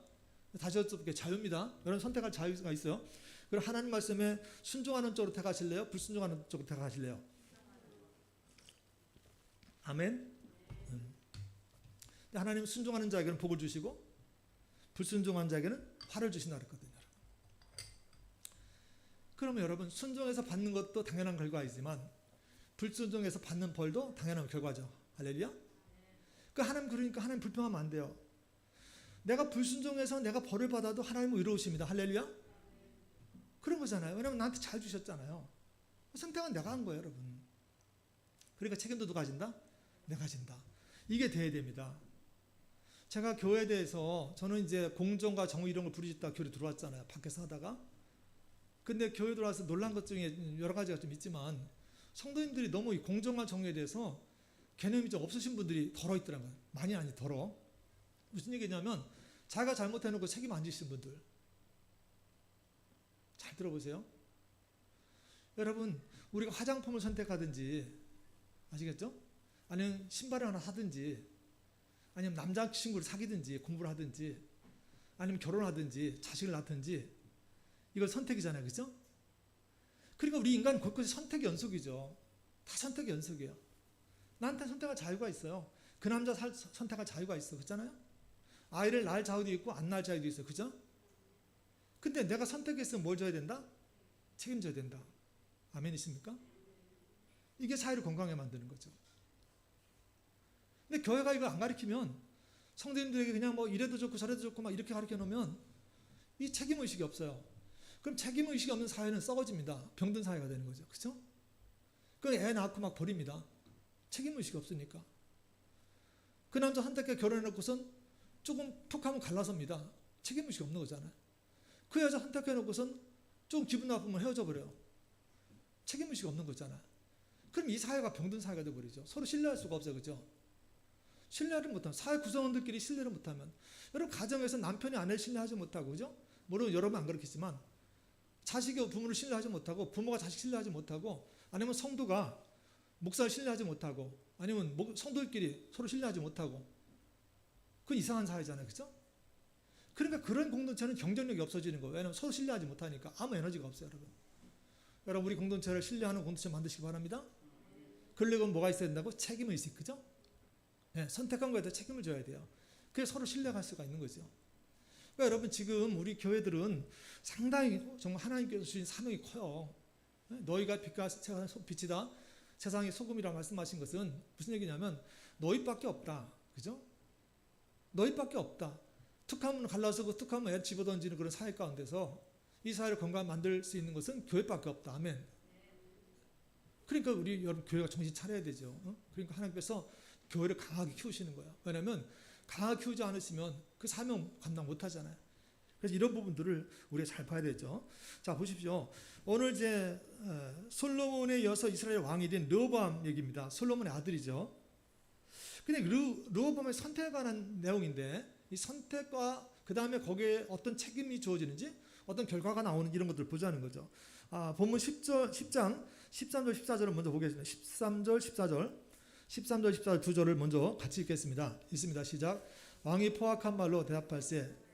다시 여쭤볼게요. 자유입니다. 여러분 선택할 자유가 있어요. 그럼 하나님 말씀에 순종하는 쪽으로 택하실래요? 불순종하는 쪽으로 택하실래요? 아멘. 하나님은 순종하는 자에게는 복을 주시고 불순종한 자에게는 화를 주신다 그랬거든요. 그러면 여러분 순종해서 받는 것도 당연한 결과이지만 불순종해서 받는 벌도 당연한 결과죠. 할렐루야. 그러니까 하나님 불평하면 안 돼요. 내가 불순종해서 내가 벌을 받아도 하나님은 의로우십니다. 할렐루야. 그런 거잖아요. 왜냐하면 나한테 잘 주셨잖아요. 선택은 내가 한 거예요, 여러분. 그러니까 책임도 누가 진다? 내가 진다. 이게 돼야 됩니다. 제가 교회에 대해서 저는 이제 공정과 정의 이런 걸 부르짖다 교회 들어왔잖아요. 밖에서 하다가. 근데 교회 들어와서 놀란 것 중에 여러 가지가 좀 있지만 성도님들이 너무 이 공정과 정의에 대해서 개념이 좀 없으신 분들이 덜어 있더라고요. 많이 아니 덜어. 무슨 얘기냐면 자기가 잘못해놓고 책임 안 지시는 분들. 잘 들어보세요. 여러분 우리가 화장품을 선택하든지 아시겠죠? 아니면 신발을 하나 사든지 아니면 남자친구를 사귀든지 공부를 하든지 아니면 결혼하든지 자식을 낳든지 이걸 선택이잖아요. 그죠? 그러니까 우리 인간 곳곳이 선택의 연속이죠. 다 선택의 연속이에요. 나한테 선택할 자유가 있어요. 그 남자 선택할 자유가 있어. 그렇잖아요? 아이를 낳을 자유도 있고 안 낳을 자유도 있어요. 그죠? 근데 내가 선택했으면 뭘 져야 된다? 책임져야 된다. 아멘이십니까? 이게 사회를 건강하게 만드는 거죠. 근데 교회가 이걸 안 가르치면 성도님들에게 그냥 뭐 이래도 좋고 저래도 좋고 막 이렇게 가르쳐 놓으면 이 책임의식이 없어요. 그럼 책임의식이 없는 사회는 썩어집니다. 병든 사회가 되는 거죠. 그렇죠? 그 애 낳고 막 버립니다. 책임의식이 없으니까. 그 남자 선택해 결혼해놓고선 조금 툭 하면 갈라섭니다. 책임의식이 없는 거잖아요. 그 여자 선택해놓고선 조금 기분 나쁘면 헤어져 버려요. 책임의식이 없는 거잖아요. 그럼 이 사회가 병든 사회가 되어버리죠. 서로 신뢰할 수가 없어요. 그죠? 신뢰를 못하면, 사회 구성원들끼리 신뢰를 못하면, 여러분 가정에서 남편이 아내를 신뢰하지 못하고, 그죠? 물론 여러분 안 그렇겠지만 자식이 부모를 신뢰하지 못하고 부모가 자식 신뢰하지 못하고 아니면 성도가 목사를 신뢰하지 못하고 아니면 성도들끼리 서로 신뢰하지 못하고 그건 이상한 사회잖아요. 그죠? 그러니까 그런 공동체는 경쟁력이 없어지는 거예요. 왜냐하면 서로 신뢰하지 못하니까 아무 에너지가 없어요. 여러분 우리 공동체를 신뢰하는 공동체 만드시기 바랍니다. 그러려면 뭐가 있어야 된다고? 책임의식. 그죠? 네, 선택한 거에 대해 책임을 져야 돼요. 그래서 서로 신뢰할 수가 있는 거죠. 그러니까 여러분 지금 우리 교회들은 상당히 정말 하나님께서 주신 사명이 커요. 너희가 빛이다 세상의 소금이라고 말씀하신 것은 무슨 얘기냐면 너희밖에 없다. 그죠? 너희밖에 없다. 툭하면 갈라서고 툭하면 애 집어던지는 그런 사회 가운데서 이 사회를 건강하게 만들 수 있는 것은 교회밖에 없다. 아멘. 그러니까 우리 여러분 교회가 정신 차려야 되죠. 그러니까 하나님께서 교회를 강하게 키우시는 거예요. 왜냐하면 강하게 키우지 않으시면 그 사명 감당 못 하잖아요. 그래서 이런 부분들을 우리가 잘 봐야 되죠. 자, 보십시오. 오늘 이제 솔로몬에 이어서 이스라엘 왕이 된 르호보암 얘기입니다. 솔로몬의 아들이죠. 근데 르호보암의 선택에 관한 내용인데 이 선택과 그 다음에 거기에 어떤 책임이 주어지는지 어떤 결과가 나오는 이런 것들을 보자는 거죠. 본문 10장 13절 14절을 먼저 보겠습니다. 13절 14절 두 절을 먼저 같이 읽겠습니다. 읽습니다. 시작. 왕이 포악한 말로 대답할세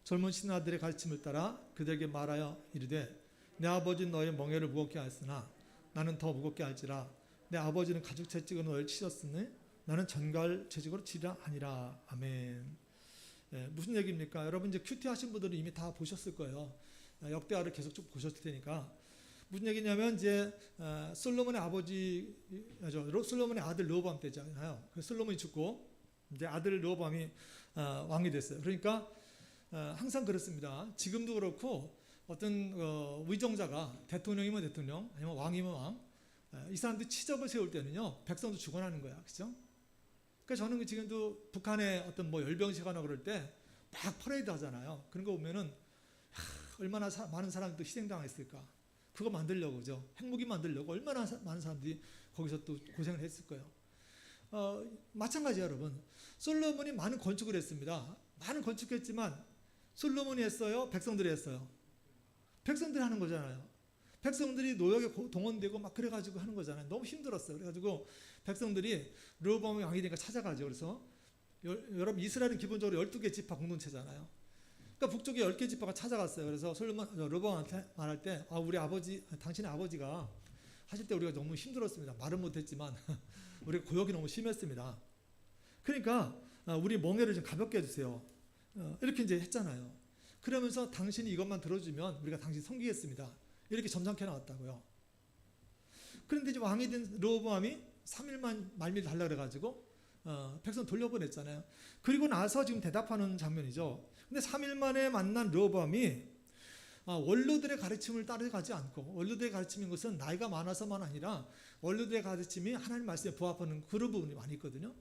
젊은 신하들의 가르침을 따라 그들에게 말하여 이르되 내 아버지는 너의 멍에를 무겁게 하였으나 나는 더 무겁게 할지라 내 아버지는 가죽 채찍으로 너를 치셨으니 나는 전갈 채찍으로 치리라 하니라. 아멘. 네, 무슨 얘기입니까? 여러분 이제 큐티 하신 분들은 이미 다 보셨을 거예요. 역대하를 계속 쭉 보셨을 테니까 무슨 얘기냐면 이제 솔로몬의 솔로몬의 아들 르호보암 때잖아요. 그 솔로몬이 죽고 이제 아들 르호보암이 왕이 됐어요. 그러니까 항상 그렇습니다. 지금도 그렇고 어떤 위정자가 대통령이면 대통령 아니면 왕이면 왕, 이 사람들이 치적을 세울 때는요 백성도 죽어나는 거야, 그렇죠? 그러니까 저는 지금도 북한에 어떤 뭐 열병시거나 그럴 때 막 퍼레이드 하잖아요. 그런 거 보면은 얼마나 많은 사람들이 희생당했을까. 그거 만들려고, 그죠? 핵무기 만들려고 얼마나 많은 사람들이 거기서 또 고생을 했을 거예요. 마찬가지예요, 여러분. 솔로몬이 많은 건축을 했습니다. 많은 건축했지만 솔로몬이 했어요? 백성들이 했어요? 백성들이 하는 거잖아요. 백성들이 노역에 동원되고 막 그래가지고 하는 거잖아요. 너무 힘들었어요. 그래가지고 백성들이 르호보암이 왕이 되니까 찾아가죠. 그래서 여러분 이스라엘은 기본적으로 12개 지파 공동체잖아요. 그러니까 북쪽에 10개 지파가 찾아갔어요. 그래서 르호보암한테 말할 때 우리 아버지, 당신의 아버지가 하실 때 우리가 너무 힘들었습니다. 말은 못했지만 우리가 고역이 너무 심했습니다. 그러니까 우리 멍에를 좀 가볍게 해주세요. 이렇게 이제 했잖아요. 그러면서 당신이 이것만 들어주면 우리가 당신 섬기겠습니다. 이렇게 점잖게 나왔다고요. 그런데 이제 왕이 된 르호보암이 3일만 말미를 달라 그래가지고 백성 돌려보냈잖아요. 그리고 나서 지금 대답하는 장면이죠. 근데 3일 만에 만난 르호보암이 원로들의 가르침을 따라가지 않고, 원로들의 가르침인 것은 나이가 많아서만 아니라 원로들의 가르침이 하나님 말씀에 부합하는 그런 부분이 많이 있거든요.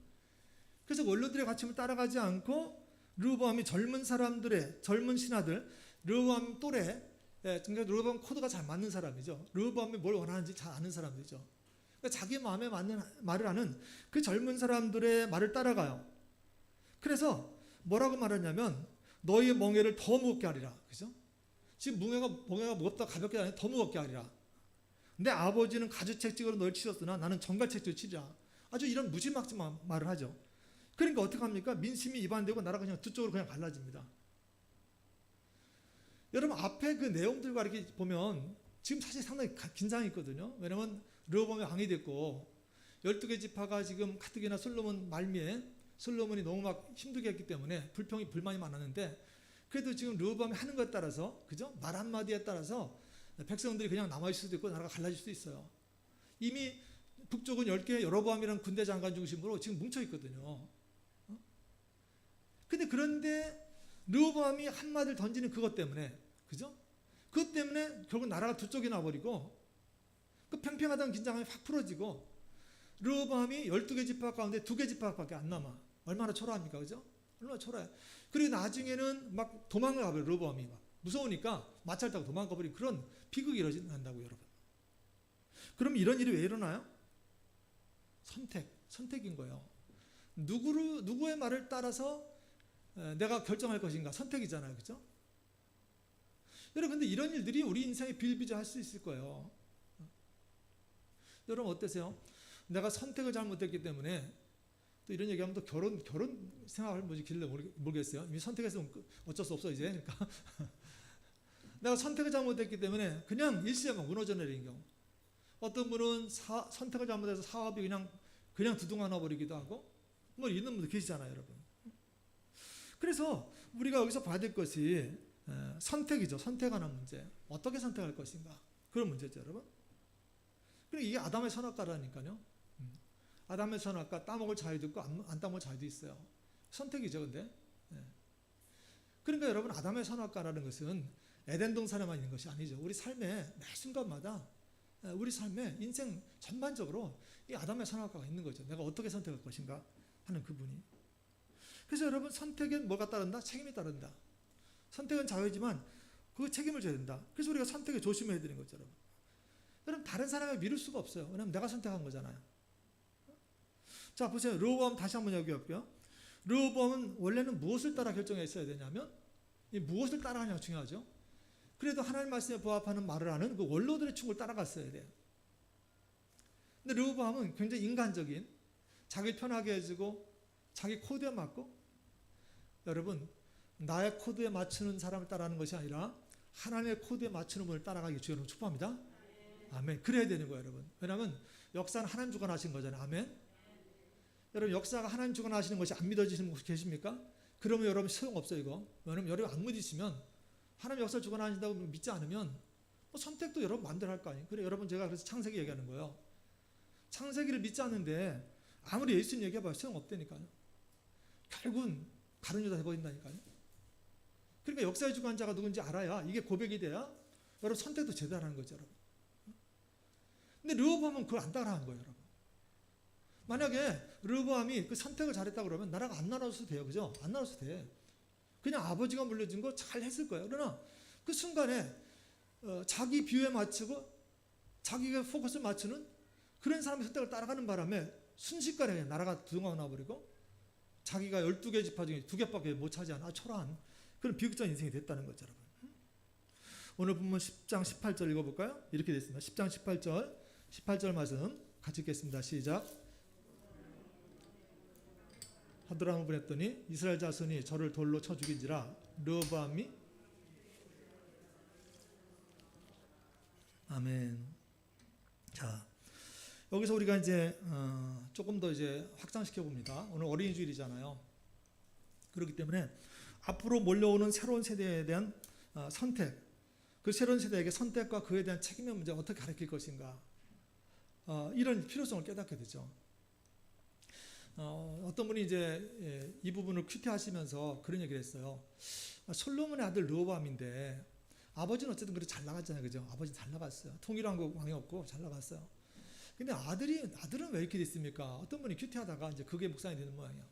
그래서 원로들의 가르침을 따라가지 않고 르호보암이 젊은 신하들, 르호보암 또래, 그러니까 르호보암 코드가 잘 맞는 사람이죠. 르호보암이 뭘 원하는지 잘 아는 사람들이죠. 그러니까 자기 마음에 맞는 말을 하는 그 젊은 사람들의 말을 따라가요. 그래서 뭐라고 말하냐면 너희의 멍에를 더 무겁게 하리라. 그죠? 지금 멍에가 무겁다 가볍게 하니 더 무겁게 하리라. 내 아버지는 가주책직으로 널 치셨으나 나는 정갈책직으로 치리라. 아주 이런 무지막지한 말을 하죠. 그러니까 어떻게 합니까? 민심이 이반되고 나라가 그냥 두 쪽으로 그냥 갈라집니다. 여러분 앞에 그 내용들과 이렇게 보면 지금 사실 상당히 긴장이 있거든요. 왜냐하면 르호보암이 왕이 됐고 12개 지파가 지금 가뜩이나 솔로몬 말미에 솔로몬이 너무 막 힘들게 했기 때문에 불만이 많았는데 그래도 지금 르호보암이 하는 것에 따라서 그죠? 말 한마디에 따라서 백성들이 그냥 남아있을 수도 있고 나라가 갈라질 수도 있어요. 이미 북쪽은 10개 여로보암이라는 군대 장관 중심으로 지금 뭉쳐 있거든요. 그런데 르호보암이 한마디를 던지는 그것 때문에 그죠? 그것 때문에 결국 나라가 두 쪽이 나버리고 그 팽팽하던 긴장감이 확 풀어지고 르호보암이 12개 지파 가운데 2개 지파밖에 안 남아. 얼마나 초라합니까? 그죠? 얼마나 초라해. 그리고 나중에는 막 도망을 가버려. 르호보암이 막 무서우니까 마차를 타고 도망가 버리는 그런 비극이 일어난다고 여러분. 그럼 이런 일이 왜 일어나요? 선택인 거예요. 누구의 말을 따라서 내가 결정할 것인가 선택이잖아요. 그죠? 여러분 근데 이런 일들이 우리 인생에 비일비재할 수 있을 거예요. 여러분 어떠세요? 내가 선택을 잘못했기 때문에 또 이런 얘기하면 또 결혼 생활을 뭐지 길래 모르겠어요. 이미 선택해서 어쩔 수 없어 이제. 그러니까 내가 선택을 잘못했기 때문에 그냥 일시에만 무너져 내리는 경우. 어떤 분은 선택을 잘못해서 사업이 그냥 두둥하나 버리기도 하고 뭐 이런 분들 계시잖아요, 여러분. 그래서 우리가 여기서 봐야 될 것이 선택이죠. 선택하는 문제. 어떻게 선택할 것인가. 그런 문제죠, 여러분. 그러니까 이게 아담의 선악과라니까요. 아담의 선악과 따먹을 자유도 있고 안 따먹을 자유도 있어요. 선택이죠, 근데. 그러니까 여러분 아담의 선악과라는 것은 에덴 동산에만 있는 것이 아니죠. 우리 삶의 매 순간마다 우리 삶의 인생 전반적으로 이 아담의 선악과가 있는 거죠. 내가 어떻게 선택할 것인가 하는 그분이. 그래서 여러분 선택엔 뭐가 따른다? 책임이 따른다. 선택은 자유지만 그 책임을 져야 된다. 그래서 우리가 선택에 조심해야 되는 거죠, 여러분. 여러분 다른 사람을 미룰 수가 없어요. 왜냐하면 내가 선택한 거잖아요. 자 보세요. 르호보암 다시 한번 여기볼게요. 르호보암은 원래는 무엇을 따라 결정했어야 되냐면 이 무엇을 따라가냐가 중요하죠. 그래도 하나님 말씀에 부합하는 말을 하는 그 원로들의 충고를 따라갔어야 돼요. 근데 르호보암은 굉장히 인간적인 자기를 편하게 해주고 자기 코드에 맞고 여러분 나의 코드에 맞추는 사람을 따라하는 것이 아니라 하나님의 코드에 맞추는 분을 따라가기 주여는 축복합니다. 아멘. 그래야 되는 거예요, 여러분. 왜냐하면 역사는 하나님 주관하신 거잖아요. 아멘. 여러분 역사가 하나님 주관하시는 것이 안 믿어지시는 분 계십니까? 그러면 여러분 소용없어요, 이거. 왜냐하면 여러분 안 믿으시면 하나님 역사를 주관하신다고 믿지 않으면 뭐 선택도 여러분 마음대로 할 거 아니에요. 그래 여러분 제가 그래서 창세기 얘기하는 거예요. 창세기를 믿지 않는데 아무리 예수님 얘기해봐요. 소용없다니까요. 결국은 다른 여자 해버린다니까요. 그러니까 역사의 주관자가 누군지 알아야 이게 고백이 돼야 여러분 선택도 제대로 하는 거죠, 여러분. 근데 르호보암은 그걸 안 따라한 거예요, 여러분. 만약에 르호보암이 그 선택을 잘했다 그러면 나라가 안 나눠서 돼요, 그죠? 안 나눠서 돼. 그냥 아버지가 물려준 거 잘 했을 거예요. 그러나 그 순간에 자기 비유에 맞추고 자기가 포커스를 맞추는 그런 사람의 선택을 따라가는 바람에 순식간에 나라가 두둥하고 나버리고 자기가 12개 지파 중에 2개밖에 못 차지하는 초라한 그런 비극적인 인생이 됐다는 거죠, 여러분. 오늘 본문 10장 18절 읽어볼까요? 이렇게 됐습니다. 10장 18절 말씀 같이 읽겠습니다. 시작. 하도라 한번 했더니 이스라엘 자손이 저를 돌로 쳐 죽인지라. 르호보암이 아멘. 자 여기서 우리가 이제 조금 더 이제 확장시켜 봅니다. 오늘 어린이 주일이잖아요. 그렇기 때문에 앞으로 몰려오는 새로운 세대에 대한 선택, 그 새로운 세대에게 선택과 그에 대한 책임의 문제 어떻게 가르칠 것인가, 이런 필요성을 깨닫게 되죠. 어떤 분이 이제 이 부분을 큐티하시면서 그런 얘기를 했어요. 솔로몬의 아들 르호보암인데 아버지는 어쨌든 그래 잘 나갔잖아요, 그죠? 아버지 잘 나갔어요. 통일왕국 왕이었고 잘 나갔어요. 근데 아들은 왜 이렇게 됐습니까? 어떤 분이 큐티하다가 이제 그게 묵상이 되는 모양이에요.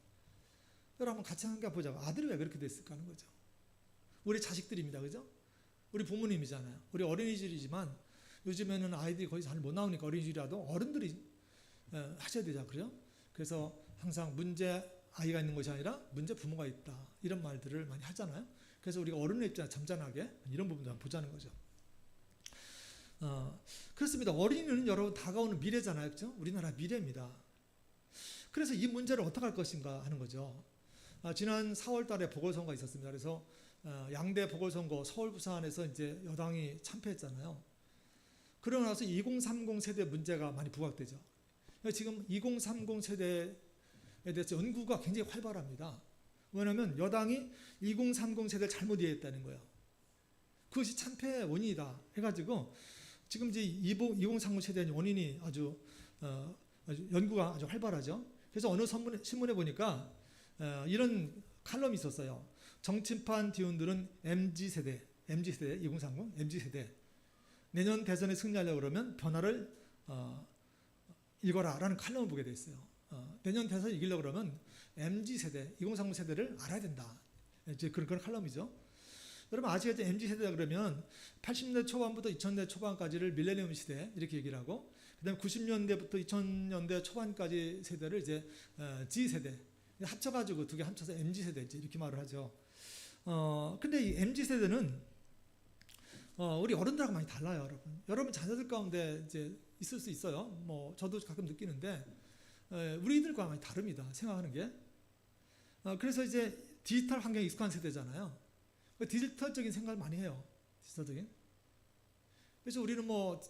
여러분 한번 같이 생각해 보자고. 아들이 왜 그렇게 됐을까 하는 거죠. 우리 자식들입니다. 그죠? 우리 부모님이잖아요. 우리 어린이집이지만 요즘에는 아이들이 거의 잘 못 나오니까 어린이집이라도 어른들이 하셔야 되죠. 그죠? 그래서 항상 문제 아이가 있는 것이 아니라 문제 부모가 있다. 이런 말들을 많이 하잖아요. 그래서 우리가 어른의 입장에 점잖하게 이런 부분도 한번 보자는 거죠. 그렇습니다. 어린이는 여러분 다가오는 미래잖아요. 그죠? 우리나라 미래입니다. 그래서 이 문제를 어떻게 할 것인가 하는 거죠. 지난 4월 달에 보궐선거가 있었습니다. 그래서 양대 보궐선거 서울 부산에서 이제 여당이 참패했잖아요. 그러고 나서 2030 세대 문제가 많이 부각되죠. 지금 2030 세대에 대해서 연구가 굉장히 활발합니다. 왜냐하면 여당이 2030 세대를 잘못 이해했다는 거예요. 그것이 참패의 원인이다 해가지고 지금 이제 2030 세대의 원인이 아주 연구가 아주 활발하죠. 그래서 어느 신문에 보니까 이런 칼럼이 있었어요. 정치판 디온들은 MZ세대, 2030, MZ세대. 내년 대선에 승리하려고 그러면 변화를 읽어라 라는 칼럼을 보게 됐어요. 내년 대선 이기려고 그러면 MZ세대, 2030 세대를 알아야 된다. 이제 그런 칼럼이죠. 여러분 아시겠죠? MZ세대다 그러면 80년대 초반부터 2000년대 초반까지를 밀레니엄 시대 이렇게 얘기를 하고 그다음에 90년대부터 2000년대 초반까지 세대를 이제 G세대 합쳐가지고 두 개 합쳐서 MZ세대 이렇게 말을 하죠. 근데 이 MZ세대는 우리 어른들하고 많이 달라요, 여러분. 여러분 자녀들 가운데 이제 있을 수 있어요. 뭐 저도 가끔 느끼는데 우리들과 많이 다릅니다. 생각하는 게. 그래서 이제 디지털 환경에 익숙한 세대잖아요. 디지털적인 생각을 많이 해요. 디지털적인. 그래서 우리는 뭐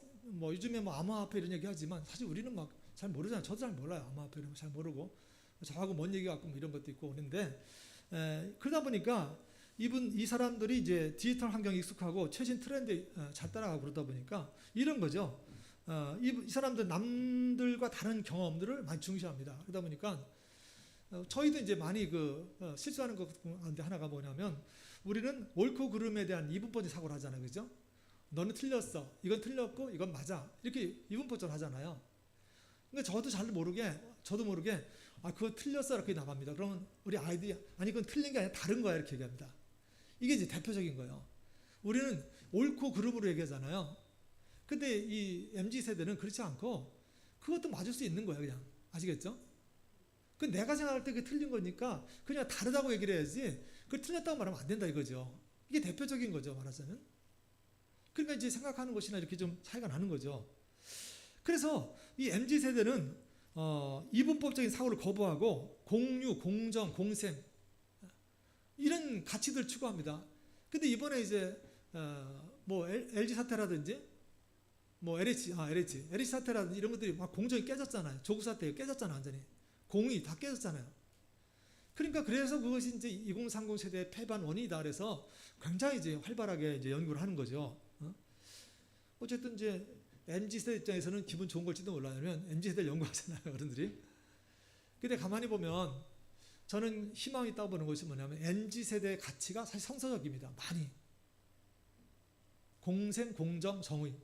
요즘에 뭐 암호화폐 이런 얘기 하지만 사실 우리는 막 잘 모르잖아요. 저도 잘 몰라요. 암호화폐 이런 거 잘 모르고. 저하고 뭔 얘기 같고 뭐 이런 것도 있고 그런데 그러다 보니까 이 사람들이 이제 디지털 환경에 익숙하고 최신 트렌드에 잘 따라가고 그러다 보니까 이런 거죠. 이 사람들 남들과 다른 경험들을 많이 중시합니다. 그러다 보니까 저희도 이제 많이 실수하는 것 가운데 하나가 뭐냐면 우리는 옳고 그름에 대한 이분법적 사고를 하잖아요. 그죠? 너는 틀렸어. 이건 틀렸고 이건 맞아. 이렇게 이분법적으로 하잖아요. 그러니까 저도 모르게 그거 틀렸어 이렇게 나갑니다. 그러면 우리 아이들이 아니 그건 틀린 게 아니라 다른 거야 이렇게 얘기합니다. 이게 이제 대표적인 거예요. 우리는 옳고 그름으로 얘기하잖아요. 근데 이 MZ세대는 그렇지 않고 그것도 맞을 수 있는 거예요. 그냥 아시겠죠? 그 내가 생각할 때 그게 틀린 거니까 그냥 다르다고 얘기를 해야지 그걸 틀렸다고 말하면 안 된다 이거죠. 이게 대표적인 거죠. 말하자면. 그러니까 이제 생각하는 것이나 이렇게 좀 차이가 나는 거죠. 그래서 이 MZ세대는 이분법적인 사고를 거부하고 공유, 공정, 공생 이런 가치들을 추구합니다. 근데 이번에 이제 뭐 LG 사태라든지 뭐 LH 사태라든지 이런 것들이 막 공정이 깨졌잖아요. 조국 사태 깨졌잖아요. 완전히 공이 다 깨졌잖아요. 그러니까 그래서 그것이 이제 2030 세대의 패반 원인이다. 그래서 굉장히 이제 활발하게 이제 연구를 하는 거죠. 어쨌든 이제 MZ세대 입장에서는 기분 좋은 걸지도 몰라요. MZ세대를 연구하잖아요. 어른들이. 근데 가만히 보면 저는 희망이 있다고 보는 것이 뭐냐면 MZ세대의 가치가 사실 성서적입니다. 많이. 공생, 공정, 정의.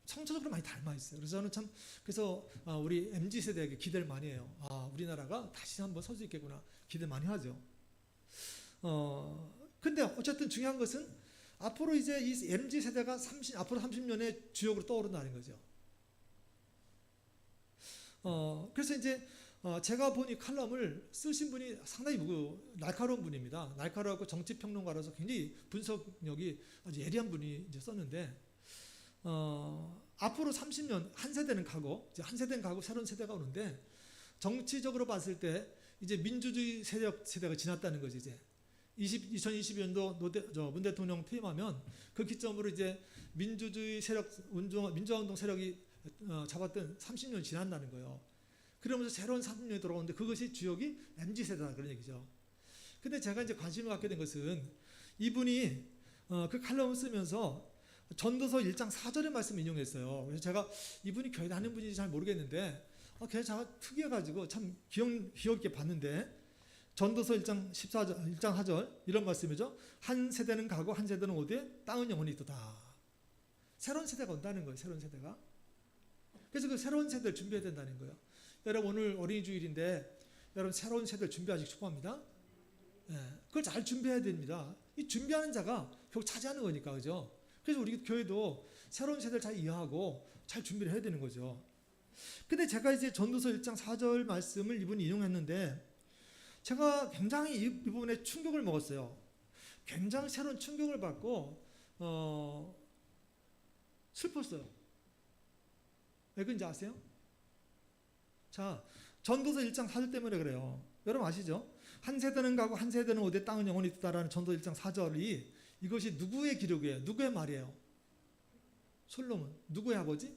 성서적으로 많이 닮아 있어요. 그래서 저는 그래서 우리 MZ세대에게 기대를 많이 해요. 우리나라가 다시 한번 설 수 있겠구나. 기대 많이 하죠. 근데 어쨌든 중요한 것은 앞으로 이제 이 MZ세대가 앞으로 30년의 주역으로 떠오른다는 거죠. 그래서 이제 제가 본 이 칼럼을 쓰신 분이 상당히 날카로운 분입니다. 날카로웠고 정치평론가라서 굉장히 분석력이 아주 예리한 분이 이제 썼는데, 앞으로 30년 한 세대는 가고 새로운 세대가 오는데, 정치적으로 봤을 때 이제 민주주의 세대가 지났다는 거지. 이제 2022년도 문 대통령 퇴임하면 그 기점으로 이제 민주주의 세력 민주화운동 세력이 잡았던 30년 지난다는 거예요. 그러면서 새로운 30년이 돌아오는데 그것이 주역이 MZ세대다 그런 얘기죠. 근데 제가 이제 관심을 갖게 된 것은 이분이 그 칼럼을 쓰면서 전도서 1장 4절의 말씀을 인용했어요. 그래서 제가 이분이 교회 다니는 분인지 잘 모르겠는데 걔 제가 특이해가지고 참 기억 있게 봤는데 전도서 1장 4절 이런 말씀이죠. 한 세대는 가고 한 세대는 오되 땅은 영원히 있도다. 새로운 세대가 온다는 거예요. 새로운 세대가. 그래서 그 새로운 세대를 준비해야 된다는 거예요. 여러분 오늘 어린이 주일인데 여러분 새로운 세대를 준비하시기 축복합니다. 예, 그걸 잘 준비해야 됩니다. 이 준비하는 자가 결국 차지하는 거니까, 그죠? 그래서 우리 교회도 새로운 세대를 잘 이해하고 잘 준비를 해야 되는 거죠. 근데 제가 이제 전도서 1장 4절 말씀을 이분이 인용했는데 제가 굉장히 이 부분에 충격을 먹었어요. 굉장히 새로운 충격을 받고 슬펐어요. 왜 그런지 아세요? 자, 전도서 1장 4절 때문에 그래요. 여러분 아시죠? 한 세대는 가고 한 세대는 오되 땅은 영원히 있다라는 전도 1장 4절이 이것이 누구의 기록이에요? 누구의 말이에요? 솔로몬. 누구의 아버지?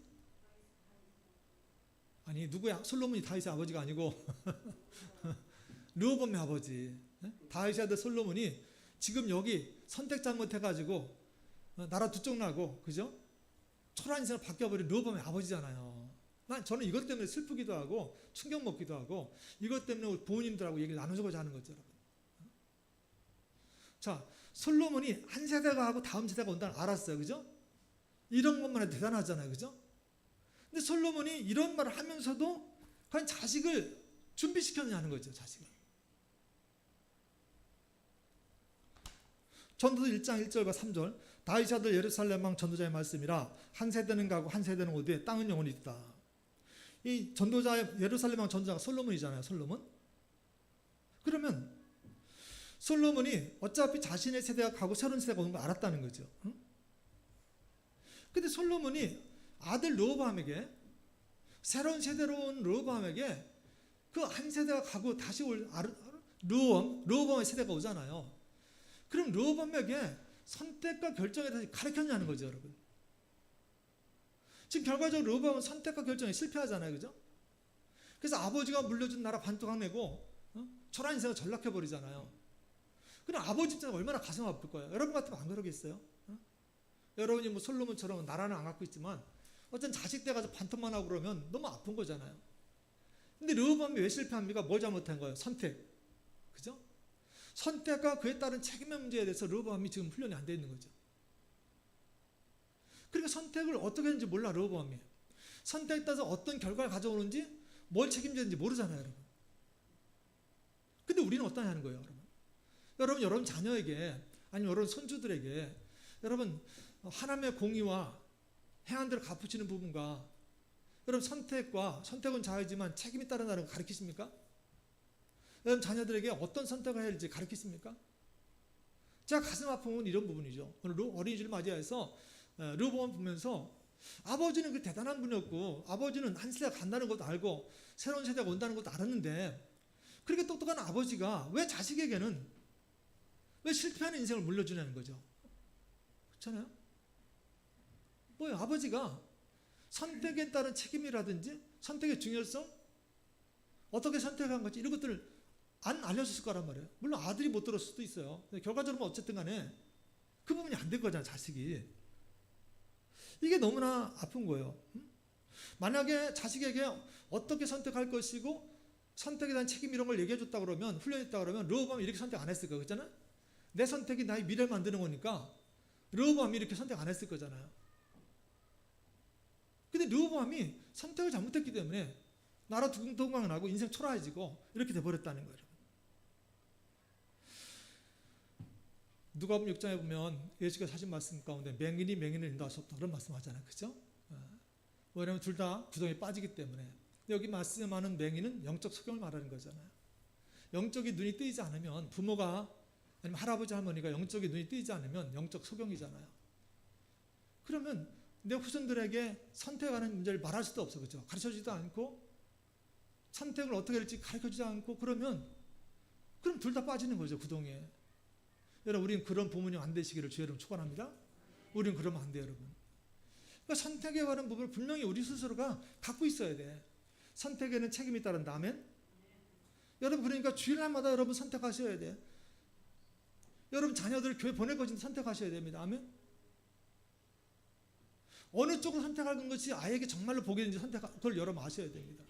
아니, 솔로몬이 다윗의 아버지가 아니고 르호보암의 아버지. 다윗의 아들 솔로몬이 지금 여기 선택 잘못해가지고 나라 두 쪽 나고, 그죠? 초라한 인생을 바뀌어버린 르호보암의 아버지잖아요. 저는 이것 때문에 슬프기도 하고 충격 먹기도 하고 이것 때문에 부모님들하고 얘기를 나누고자 하는 거죠, 여러분. 자, 솔로몬이 한 세대가 하고 다음 세대가 온다는 알았어요, 그죠? 이런 것만 해도 대단하잖아요, 그죠? 근데 솔로몬이 이런 말을 하면서도 과연 자식을 준비시켰느냐는 거죠, 자식을. 전도서 1장 1절과 3절 다윗의 아들 예루살렘 왕 전도자의 말씀이라 한 세대는 가고 한 세대는 오되 땅은 영원히 있다. 이 전도자 예루살렘 왕 전도자가 솔로몬이잖아요, 솔로몬. 그러면 솔로몬이 어차피 자신의 세대가 가고 새로운 세대가 오는 걸 알았다는 거죠. 응? 근데 솔로몬이 아들 르호보암에게 새로운 세대로 온 르호보암에게 그 한 세대가 가고 다시 올 르호보암의 세대가 오잖아요. 그럼 르호보암에게 선택과 결정에 대해서 가르쳤냐는 거죠, 여러분. 지금 결과적으로 르호보암은 선택과 결정에 실패하잖아요, 그죠? 그래서 아버지가 물려준 나라 반토막 내고 초라한 인생을 전락해버리잖아요. 그럼 아버지 입장에서 얼마나 가슴 아플 거예요. 여러분 같으면 안 그러겠어요? 여러분이 뭐 솔로몬처럼 나라는 안 갖고 있지만 어떤 자식 때 가서 반토막 나고 그러면 너무 아픈 거잖아요. 근데 르호보암이 왜 실패합니까? 뭘 잘못한 거예요? 선택. 그죠? 선택과 그에 따른 책임의 문제에 대해서 르호보암이 지금 훈련이 안 돼 있는 거죠. 그러니까 선택을 어떻게 했는지 몰라, 르호보암이. 선택에 따라서 어떤 결과를 가져오는지 뭘 책임지는지 모르잖아요, 여러분. 근데 우리는 어떠냐는 거예요, 여러분. 여러분 자녀에게 아니면 여러분 손주들에게 여러분 하나님의 공의와 행한대로 갚으시는 부분과 여러분 선택은 자유지만 책임이 따른다는 거 가르치십니까? 여러분 자녀들에게 어떤 선택을 해야 할지 가르치십니까? 제가 가슴 아픈 건 이런 부분이죠. 오늘 어린이주를 맞이해서 르호보암 보면서 아버지는 그 대단한 분이었고 아버지는 한 세대가 간다는 것도 알고 새로운 세대가 온다는 것도 알았는데 그렇게 똑똑한 아버지가 왜 자식에게는 왜 실패하는 인생을 물려주냐는 거죠. 그렇잖아요? 뭐예요? 아버지가 선택에 따른 책임이라든지 선택의 중요성 어떻게 선택한 건지 이런 것들을 안 알려줬을 거란 말이에요. 물론 아들이 못 들었을 수도 있어요. 근데 결과적으로 어쨌든 간에 그 부분이 안 된 거잖아요, 자식이. 이게 너무나 아픈 거예요. 만약에 자식에게 어떻게 선택할 것이고 선택에 대한 책임 이런 걸 얘기해 줬다 그러면 훈련했다 그러면 르호보암이 이렇게 선택 안 했을 거예요. 그렇잖아요? 내 선택이 나의 미래를 만드는 거니까 르호보암이 이렇게 선택 안 했을 거잖아요. 근데 르호보암이 선택을 잘못했기 때문에 나라 두근두근 나고 인생 초라해지고 이렇게 돼버렸다는 거예요. 누가복음 6장에 보면 예수께서 하신 말씀 가운데 맹인이 맹인을 인도할 수 없다 그런 말씀하잖아요, 그렇죠? 왜냐하면 둘 다 구덩이에 빠지기 때문에. 여기 말씀하는 맹인은 영적 소경을 말하는 거잖아요. 영적인 눈이 뜨이지 않으면 부모가 아니면 할아버지 할머니가 영적인 눈이 뜨이지 않으면 영적 소경이잖아요. 그러면 내 후손들에게 선택하는 문제를 말할 수도 없어, 그렇죠? 가르쳐주지도 않고 선택을 어떻게 할지 가르쳐주지 않고 그럼 둘 다 빠지는 거죠, 구덩이에. 여러분, 우리는 그런 부모님 안 되시기를 주의 이름으로 축원합니다. 우리는 그러면 안 돼요, 여러분. 그러니까 선택에 관한 부분을 분명히 우리 스스로가 갖고 있어야 돼. 선택에는 책임이 따른다. 아멘? 여러분, 그러니까 주일날마다 여러분 선택하셔야 돼. 여러분 자녀들 교회 보낼 것인지 선택하셔야 됩니다. 아멘? 어느 쪽으로 선택할 것이 아이에게 정말로 복이 되는지 그걸 여러분 아셔야 됩니다.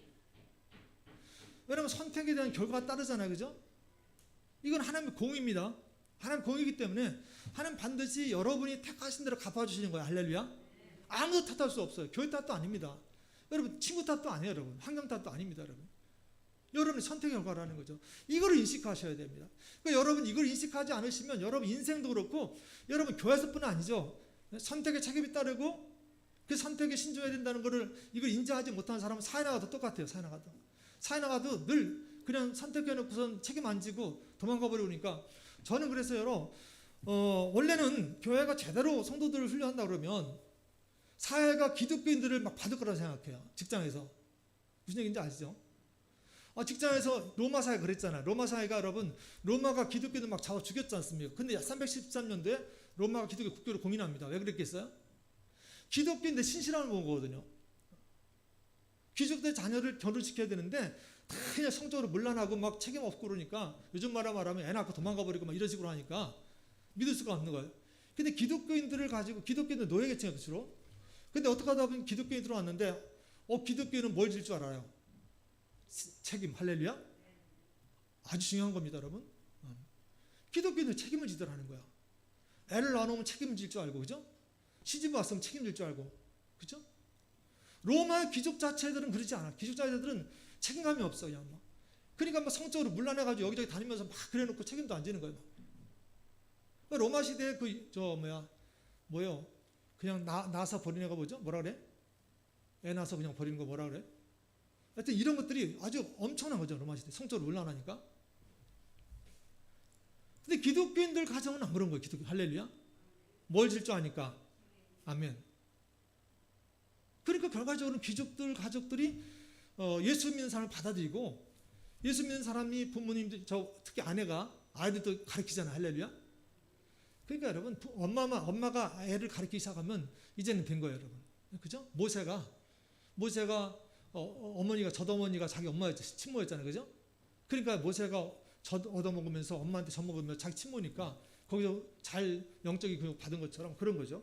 왜냐하면 선택에 대한 결과가 따르잖아요, 그죠? 이건 하나님의 공의입니다. 하나님 공의이기 때문에 하나님 반드시 여러분이 택하신 대로 갚아주시는 거예요. 할렐루야. 아무도 탓할 수 없어요. 교회 탓도 아닙니다. 여러분 친구 탓도 아니에요, 여러분. 환경 탓도 아닙니다, 여러분. 여러분의 선택의 결과라는 거죠. 이걸 인식하셔야 됩니다. 그러니까 여러분 이걸 인식하지 않으시면 여러분 인생도 그렇고 여러분 교회에서뿐 아니죠. 선택의 책임이 따르고 그 선택에 신중해야 된다는 것을 이걸 인지하지 못하는 사람은 사회 나가도 똑같아요. 사회 나가도 늘 그냥 선택해놓고선 책임 안 지고 도망가 버리니까 저는 그래서요. 원래는 교회가 제대로 성도들을 훈련한다 그러면 사회가 기독교인들을 막 받을 거라고 생각해요. 직장에서. 무슨 얘기인지 아시죠? 직장에서 로마 사회 그랬잖아요. 로마 사회가 여러분 로마가 기독교인들 막 잡아 죽였지 않습니까? 근데 313년도에 로마가 기독교 국교를 공인합니다. 왜 그랬겠어요? 기독교인들 신실함을 본 거거든요. 귀족들 자녀를 결혼시켜야 되는데 다 그냥 성적으로 문란하고 막 책임 없고 그러니까 요즘 말하면 애 낳고 도망가 버리고 막 이런 식으로 하니까 믿을 수가 없는 거예요. 근데 기독교인들을 가지고 기독교인들 노예계층이었죠 주로. 근데 어떻게 하다 보면 기독교인이 들어왔는데 기독교인은 뭘 질 줄 알아요? 책임. 할렐루야? 아주 중요한 겁니다, 여러분. 기독교인은 책임을 지더라는 거야. 애를 낳아놓으면 책임을 질 줄 알고, 그죠? 시집 왔으면 책임질 줄 알고, 그죠? 로마의 귀족 자체들은 그러지 않아. 귀족 자체들은 책임감이 없어, 그냥 막. 그러니까 막 성적으로 문란해가지고 여기저기 다니면서 막 그래놓고 책임도 안 지는 거예요. 로마 시대에 뭐요? 그냥 낳아서 버리는 애가 뭐죠? 뭐라 그래? 애 낳아서 그냥 버리는 거 뭐라 그래? 하여튼 이런 것들이 아주 엄청난 거죠, 로마 시대. 성적으로 문란하니까. 근데 기독교인들 가정은 안 그런 거예요, 기독교. 할렐루야? 뭘 질 줄 아니까. 아멘. 그러니까 결과적으로는 귀족들, 가족들이 예수 믿는 사람을 받아들이고 예수 믿는 사람이 부모님들, 특히 아내가 아이들도 가르치잖아요. 할렐루야? 그러니까 여러분, 엄마가 애를 가르치기 시작하면 이제는 된 거예요, 여러분. 그죠? 모세가 어머니가 젖어머니가 자기 엄마였죠. 친모였잖아요. 그죠? 그러니까 모세가 젖 얻어먹으면서 엄마한테 젖먹으면서 자기 친모니까 거기서 잘 영적인 교육 받은 것처럼 그런 거죠.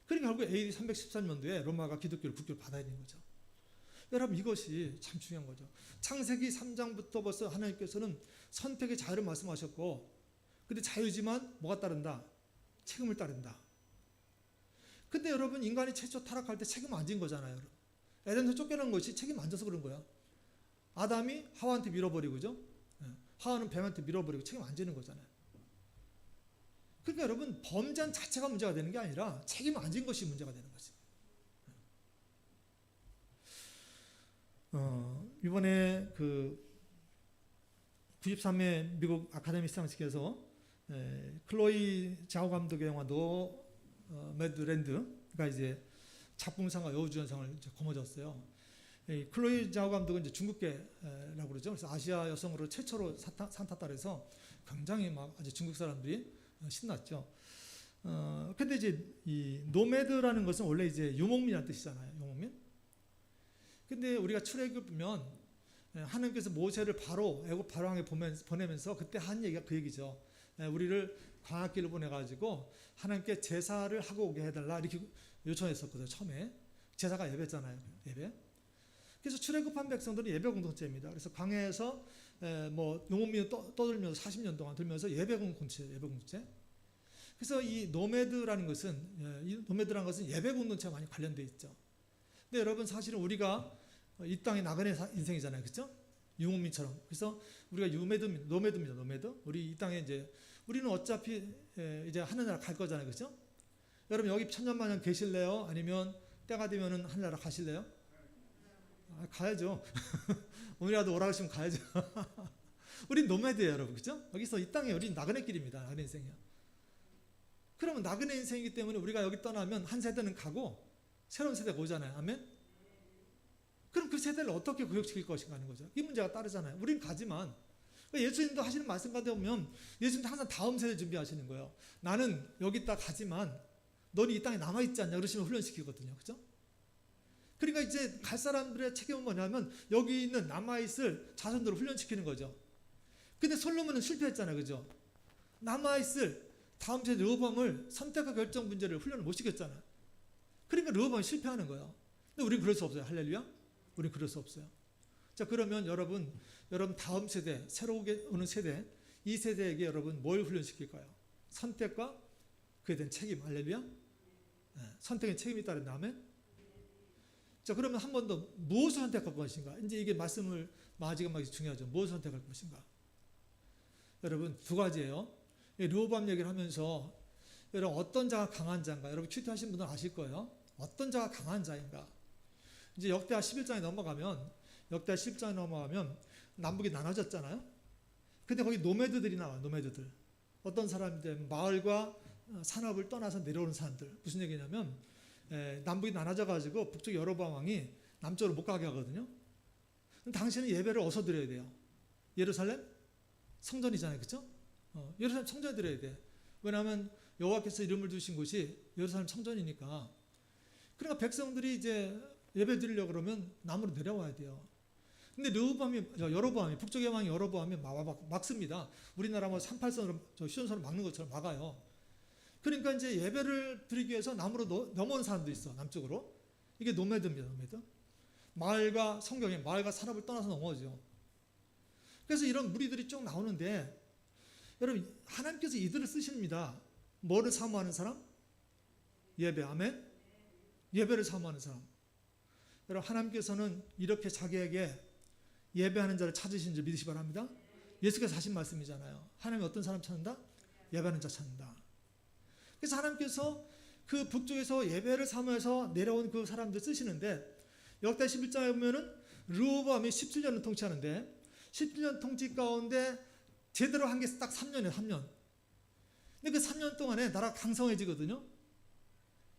그러니까 결국 AD 313년도에 로마가 기독교를 국교를 받아야 되는 거죠. 여러분 이것이 참 중요한 거죠. 창세기 3장부터 벌써 하나님께서는 선택의 자유를 말씀하셨고 근데 자유지만 뭐가 따른다? 책임을 따른다. 근데 여러분 인간이 최초 타락할 때 책임 안 진 거잖아요. 에덴에서 쫓겨난 것이 책임 안 져서 그런 거야. 아담이 하와한테 밀어버리고 그죠? 하와는 뱀한테 밀어버리고 책임 안 지는 거잖아요. 그러니까 여러분 범죄한 자체가 문제가 되는 게 아니라 책임 안 진 것이 문제가 되는 거지. 이번에 그 93회 미국 아카데미 시상식에서 클로이 자오 감독의 영화 노매드랜드가 이제 작품상과 여우주연상을 이제 거머쥐었어요. 클로이 자오 감독은 이제 중국계라고 그러죠. 그래서 아시아 여성으로 최초로 상 탔다 그래서 굉장히 막 아주 중국 사람들이 신났죠. 근데 이제 이 노매드라는 것은 원래 이제 유목민이라는 뜻이잖아요. 유목민. 근데 우리가 출애굽 보면 하나님께서 모세를 바로 애굽 바로왕에 보내면서 그때 한 얘기가 그 얘기죠. 우리를 광야길로 보내가지고 하나님께 제사를 하고 오게 해달라 이렇게 요청했었거든요. 처음에 제사가 예배잖아요. 예배. 그래서 출애굽한 백성들은 예배 공동체입니다. 그래서 광야에서 뭐 용원민을 떠들면서 40년 동안 들면서 예배 공동체. 그래서 이 노매드라는 것은 예배 공동체와 많이 관련돼 있죠. 근데 여러분 사실은 우리가 이 땅에 나그네 인생이잖아요, 그렇죠? 유목민처럼. 그래서 우리가 노매드입니다, 노매드. 우리 이 땅에 이제 우리는 어차피 이제 하늘나라 갈 거잖아요, 그렇죠? 여러분 여기 천년만년 계실래요? 아니면 때가 되면은 하늘나라 가실래요? 가야죠. 오늘이라도 오라 하시면 가야죠. 우린 노매드예요, 여러분, 그렇죠? 여기서 이 땅에 우리 나그네길입니다, 나그네 인생이야. 그러면 나그네 인생이기 때문에 우리가 여기 떠나면 한 세대는 가고 새로운 세대가 오잖아요. 아멘? 그럼 그 세대를 어떻게 구역시킬 것인가 하는 거죠. 이 문제가 따르잖아요. 우린 가지만 예수님도 하시는 말씀 가운데 보면 예수님도 항상 다음 세대 준비하시는 거예요. 나는 여기 있다 가지만 너는 이 땅에 남아있지 않냐 그러시면 훈련시키거든요. 그죠? 그러니까 이제 갈 사람들의 책임은 뭐냐면 여기 있는 남아있을 자손들을 훈련시키는 거죠. 근데 솔로몬은 실패했잖아요. 그죠? 남아있을 다음 세대 르호보암을 선택과 결정 문제를 훈련을 못 시켰잖아요. 그러니까 르호보암이 실패하는 거예요. 근데 우린 그럴 수 없어요. 할렐루야? 우린 그럴 수 없어요. 자, 그러면 여러분 다음 세대, 새로 오는 세대, 이 세대에게 여러분 뭘 훈련시킬까요? 선택과 그에 대한 책임. 할렐루야? 선택의 책임이 따른 다음에 자, 그러면 한 번 더 무엇을 선택할 것인가? 이제 이게 말씀을 마지막에 중요하죠. 무엇을 선택할 것인가? 여러분 두 가지예요. 르호보암 얘기를 하면서 여러분 어떤 자가 강한 자인가? 여러분 큐티하신 분들은 아실 거예요. 어떤 자가 강한 자인가? 이제 역대하 11장에 넘어가면 남북이 나눠졌잖아요. 근데 거기 노매드들이 나와요. 노매드들. 어떤 사람들 마을과 산업을 떠나서 내려오는 사람들. 무슨 얘기냐면 남북이 나눠져 가지고 북쪽 여로보암 왕이 남쪽으로 못 가게 하거든요. 그럼 당신은 예배를 어디서 드려야 돼요? 예루살렘 성전이잖아요. 그렇죠? 예루살렘 성전에 드려야 돼. 왜냐하면 여호와께서 이름을 두신 곳이 예루살렘 성전이니까. 그러니까 백성들이 이제 예배 드리려고 그러면 남으로 내려와야 돼요. 근데 여로보암이 북쪽의 왕이 여로보암이 막습니다. 우리나라 뭐 38선으로 휴전선을 막는 것처럼 막아요. 그러니까 이제 예배를 드리기 위해서 남으로 넘어온 사람도 있어. 남쪽으로. 이게 노매드입니다. 노매드. 마을과 산업을 떠나서 넘어오죠. 그래서 이런 무리들이 쭉 나오는데 여러분 하나님께서 이들을 쓰십니다. 뭐를 사모하는 사람? 예배. 아멘. 예배를 사모하는 사람. 여러분 하나님께서는 이렇게 자기에게 예배하는 자를 찾으신 줄 믿으시 바랍니다. 예수께서 하신 말씀이잖아요. 하나님이 어떤 사람 찾는다? 예배하는 자 찾는다. 그래서 하나님께서 그 북쪽에서 예배를 사모해서 내려온 그 사람들 쓰시는데 역대 11장에 보면은 르호보암이 17년을 통치하는데 17년 통치 가운데 제대로 한 게 딱 3년이에요. 3년. 근데 그 3년 동안에 나라가 강성해지거든요.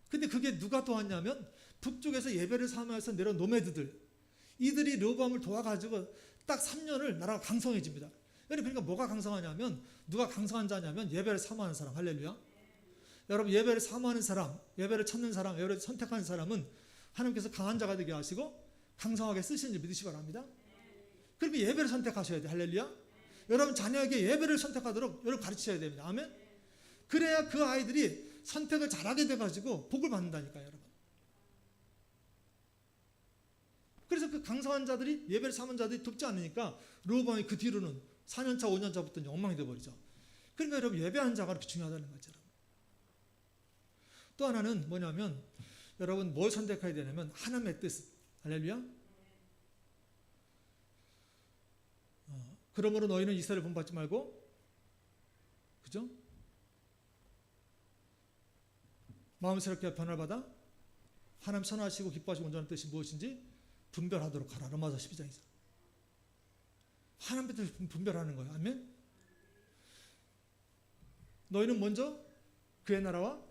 근데 그게 누가 도왔냐면 북쪽에서 예배를 사모해서 내려온 노매드들. 이들이 르호보암을 도와가지고 딱 3년을 나라가 강성해집니다. 그러니까 뭐가 강성하냐면 누가 강성한 자냐면 예배를 사모하는 사람. 할렐루야. 여러분 예배를 사모하는 사람, 예배를 찾는 사람, 예배를 선택하는 사람은 하나님께서 강한 자가 되게 하시고 강성하게 쓰시는 줄 믿으시기 바랍니다. 그러면 예배를 선택하셔야 돼요. 할렐루야. 여러분 자녀에게 예배를 선택하도록 여러분 가르치셔야 됩니다. 아멘. 그래야 그 아이들이 선택을 잘하게 돼가지고 복을 받는다니까요. 여러분. 그래서 그 강성한 자들이 예배를 사모하는 자들이 돕지 않으니까 르호보암이 그 뒤로는 4년차 5년차부터 엉망이 되어버리죠. 그러니까 여러분 예배하는 자가 그렇게 중요하다는 거죠. 또 하나는 뭐냐면 여러분 뭘 선택해야 되냐면 하나님의 뜻. 할렐루야. 그러므로 너희는 이스라엘을 본받지 말고 그죠? 마음스럽게 변화를 받아 하나님 선하시고 기뻐하시고 온전한 뜻이 무엇인지 분별하도록 하라. 로마서 12장이죠. 하나님의 뜻을 분별하는 거예요. 아멘. 너희는 먼저 그의 나라와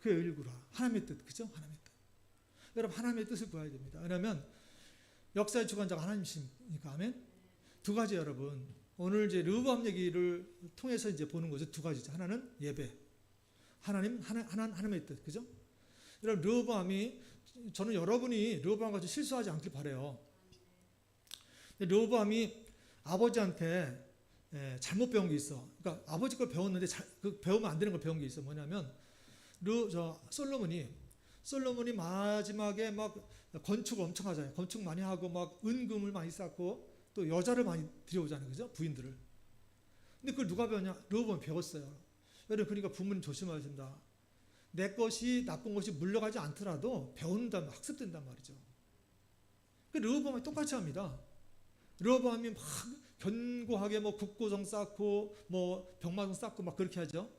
그의 의를 구하라. 하나님의 뜻. 그죠? 하나님의 뜻. 여러분 하나님의 뜻을 구해야 됩니다. 왜냐하면 역사의 주관자가 하나님이시니까. 아멘. 두 가지 여러분. 오늘 이제 르호보암 얘기를 통해서 이제 보는 거죠. 두 가지죠. 하나는 예배. 하나님의 뜻. 그죠? 여러분 르호보암이 저는 여러분이 르호보암 같이 실수하지 않길 바라요. 르호보암이 아버지한테 잘못 배운 게 있어. 그러니까 아버지 걸 배웠는데 그 배우면 안 되는 걸 배운 게 있어. 뭐냐면 솔로몬이 마지막에 막 건축을 엄청 하잖아요. 건축 많이 하고 막 은금을 많이 쌓고 또 여자를 많이 들여오잖아요. 그죠? 부인들을. 근데 그걸 누가 배웠냐? 르호보암이 배웠어요. 여러분 그러니까 부모님 조심해야 된다. 내 것이 나쁜 것이 물려가지 않더라도 배운다면 학습된단 말이죠. 그 르호보암이 똑같이 합니다. 르호보암이 막 견고하게 뭐 국고성 쌓고 뭐 병마성 쌓고 막 그렇게 하죠.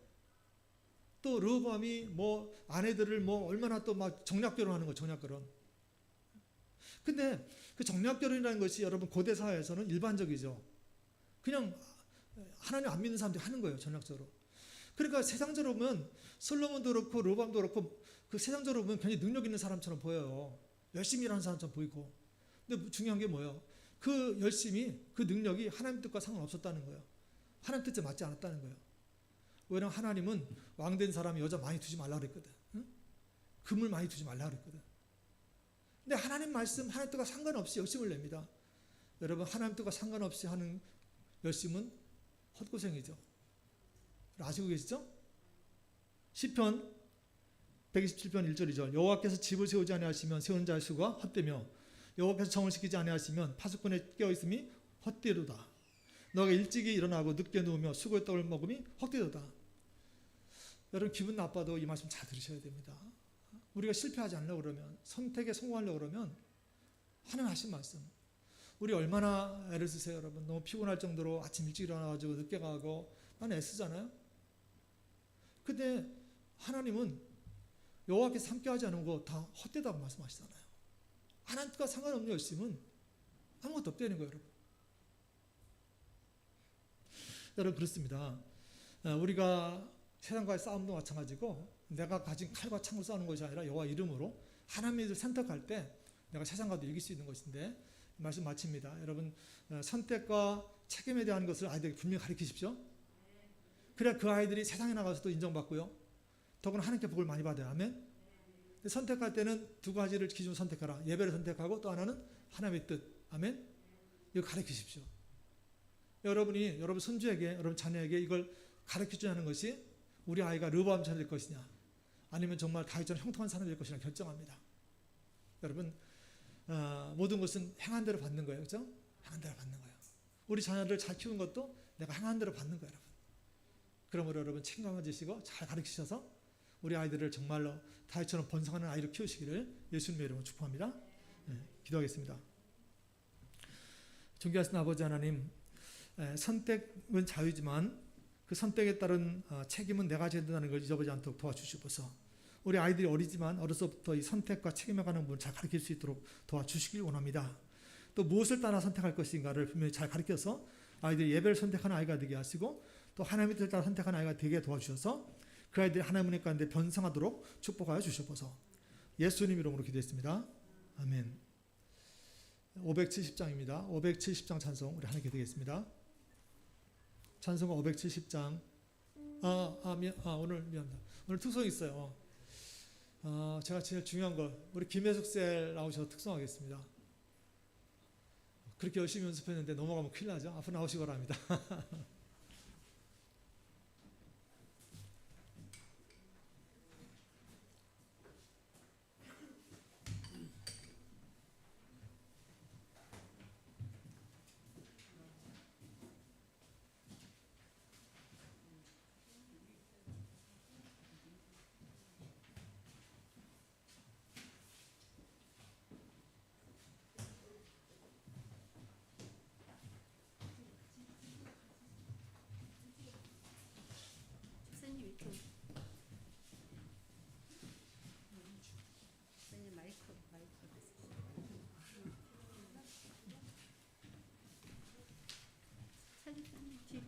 또 르호보암이 뭐 아내들을 뭐 얼마나 또 막 정략결혼하는 거 정략결혼. 근데 그 정략결혼이라는 것이 여러분 고대 사회에서는 일반적이죠. 그냥 하나님 안 믿는 사람들이 하는 거예요. 전략적으로. 그러니까 세상적으로 보면 솔로몬도 그렇고 르호보암도 그렇고 그 세상적으로 보면 굉장히 능력 있는 사람처럼 보여요. 열심히 일하는 사람처럼 보이고. 근데 중요한 게 뭐예요? 그 열심히 그 능력이 하나님 뜻과 상관없었다는 거예요. 하나님 뜻에 맞지 않았다는 거예요. 왜냐하면 하나님은 왕된 사람이 여자 많이 두지 말라 그랬거든. 응? 금을 많이 두지 말라 그랬거든. 근데 하나님 말씀, 하나님 뜻과 상관없이 열심을 냅니다. 여러분 하나님 뜻과 상관없이 하는 열심은 헛고생이죠. 아시고 계시죠? 시편 127편 1절이죠. 여호와께서 집을 세우지 아니하시면 세우는 자의 수가 헛되며 여호와께서 정을 시키지 아니하시면 파수꾼에 깨어있음이 헛되도다. 너가 일찍이 일어나고 늦게 누우며 수고의 떡을 먹음이 헛되도다. 여러분 기분 나빠도 이 말씀 잘 들으셔야 됩니다. 우리가 실패하지 않으려고 그러면, 선택에 성공하려고 그러면 하나님 하신 말씀. 우리 얼마나 애를 쓰세요, 여러분. 너무 피곤할 정도로 아침 일찍 일어나가지고 늦게 가고 많이 애쓰잖아요. 근데 하나님은 여호와께서 함께하지 않은 거 다 헛되다고 말씀하시잖아요. 하나님과 상관없는 열심은 아무것도 없다는 거예요, 여러분. 여러분, 그렇습니다. 우리가 세상과의 싸움도 마찬가지고, 내가 가진 칼과 창으로 싸우는 것이 아니라 여호와 이름으로 하나님을 선택할 때 내가 세상과도 이길 수 있는 것인데, 말씀 마칩니다. 여러분, 선택과 책임에 대한 것을 아이들에게 분명히 가르치십시오. 그래야 그 아이들이 세상에 나가서도 인정받고요, 더구나 하나님께 복을 많이 받아요. 아멘. 선택할 때는 두 가지를 기준으로 선택하라. 예배를 선택하고 또 하나는 하나님의 뜻. 아멘. 이거 가르치십시오. 여러분이 여러분 손주에게, 여러분 자녀에게 이걸 가르쳐줘야 하는 것이 우리 아이가 르호보암처럼 될 것이냐, 아니면 정말 다윗처럼 형통한 사람이 될 것이냐 결정합니다. 여러분, 모든 것은 행한 대로 받는 거예요. 그렇죠? 행한 대로 받는 거예요. 우리 자녀를 잘 키우는 것도 내가 행한 대로 받는 거예요, 여러분. 그러므로 여러분 책임감 가지시고 잘 가르치셔서 우리 아이들을 정말로 다윗처럼 번성하는 아이로 키우시기를 예수님의 이름으로 축복합니다. 네, 기도하겠습니다. 존귀하신 아버지 하나님, 선택은 자유지만 그 선택에 따른 책임은 내가 져야 된다는 걸 잊어버리지 않도록 도와주시옵소서. 우리 아이들이 어리지만 어려서부터 이 선택과 책임에 관한 부분을 잘 가르칠 수 있도록 도와주시길 원합니다. 또 무엇을 따라 선택할 것인가를 분명히 잘 가르쳐서 아이들이 예배를 선택하는 아이가 되게 하시고, 또 하나님의 뜻을 따라 선택하는 아이가 되게 도와주셔서 그 아이들이 하나님의 은혜 가운데 번성하도록 축복하여 주시옵소서. 예수님 이름으로 기도했습니다. 아멘. 570장입니다. 570장 찬송 우리 하나님께 드리겠습니다. 찬송가 570장. 오늘 미안합니다. 오늘 특송 있어요. 제가 제일 중요한 거, 우리 김혜숙 셀 나오셔서 특송하겠습니다. 그렇게 열심히 연습했는데 넘어가면 큰일 나죠. 앞으로 나오시기 바랍니다. 선생님 이렇게 선생님 마이크 선생님 뒤로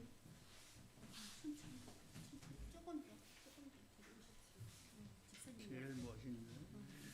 천천히 조금 더 집사님 제일 멋있는 차렷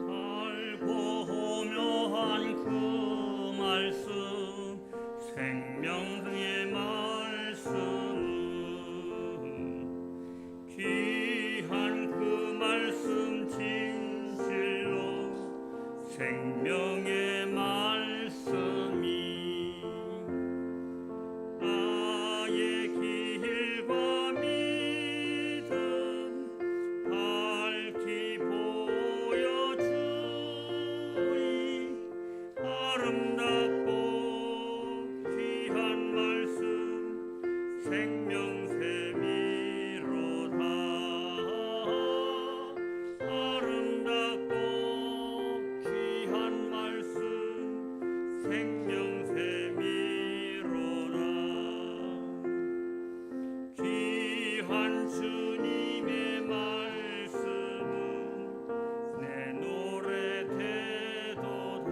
달고 묘한 그 말씀, 생명의 말씀은 귀한 그 말씀, 진실로 생명의 말씀이 나의 길과 믿음 밝히 보여주니 아름답고 귀한 말씀, 생명샘이로다. 아름답고 귀한 말씀, 생명샘이로다. 귀한 주님의 말씀은 내 노래 되도다.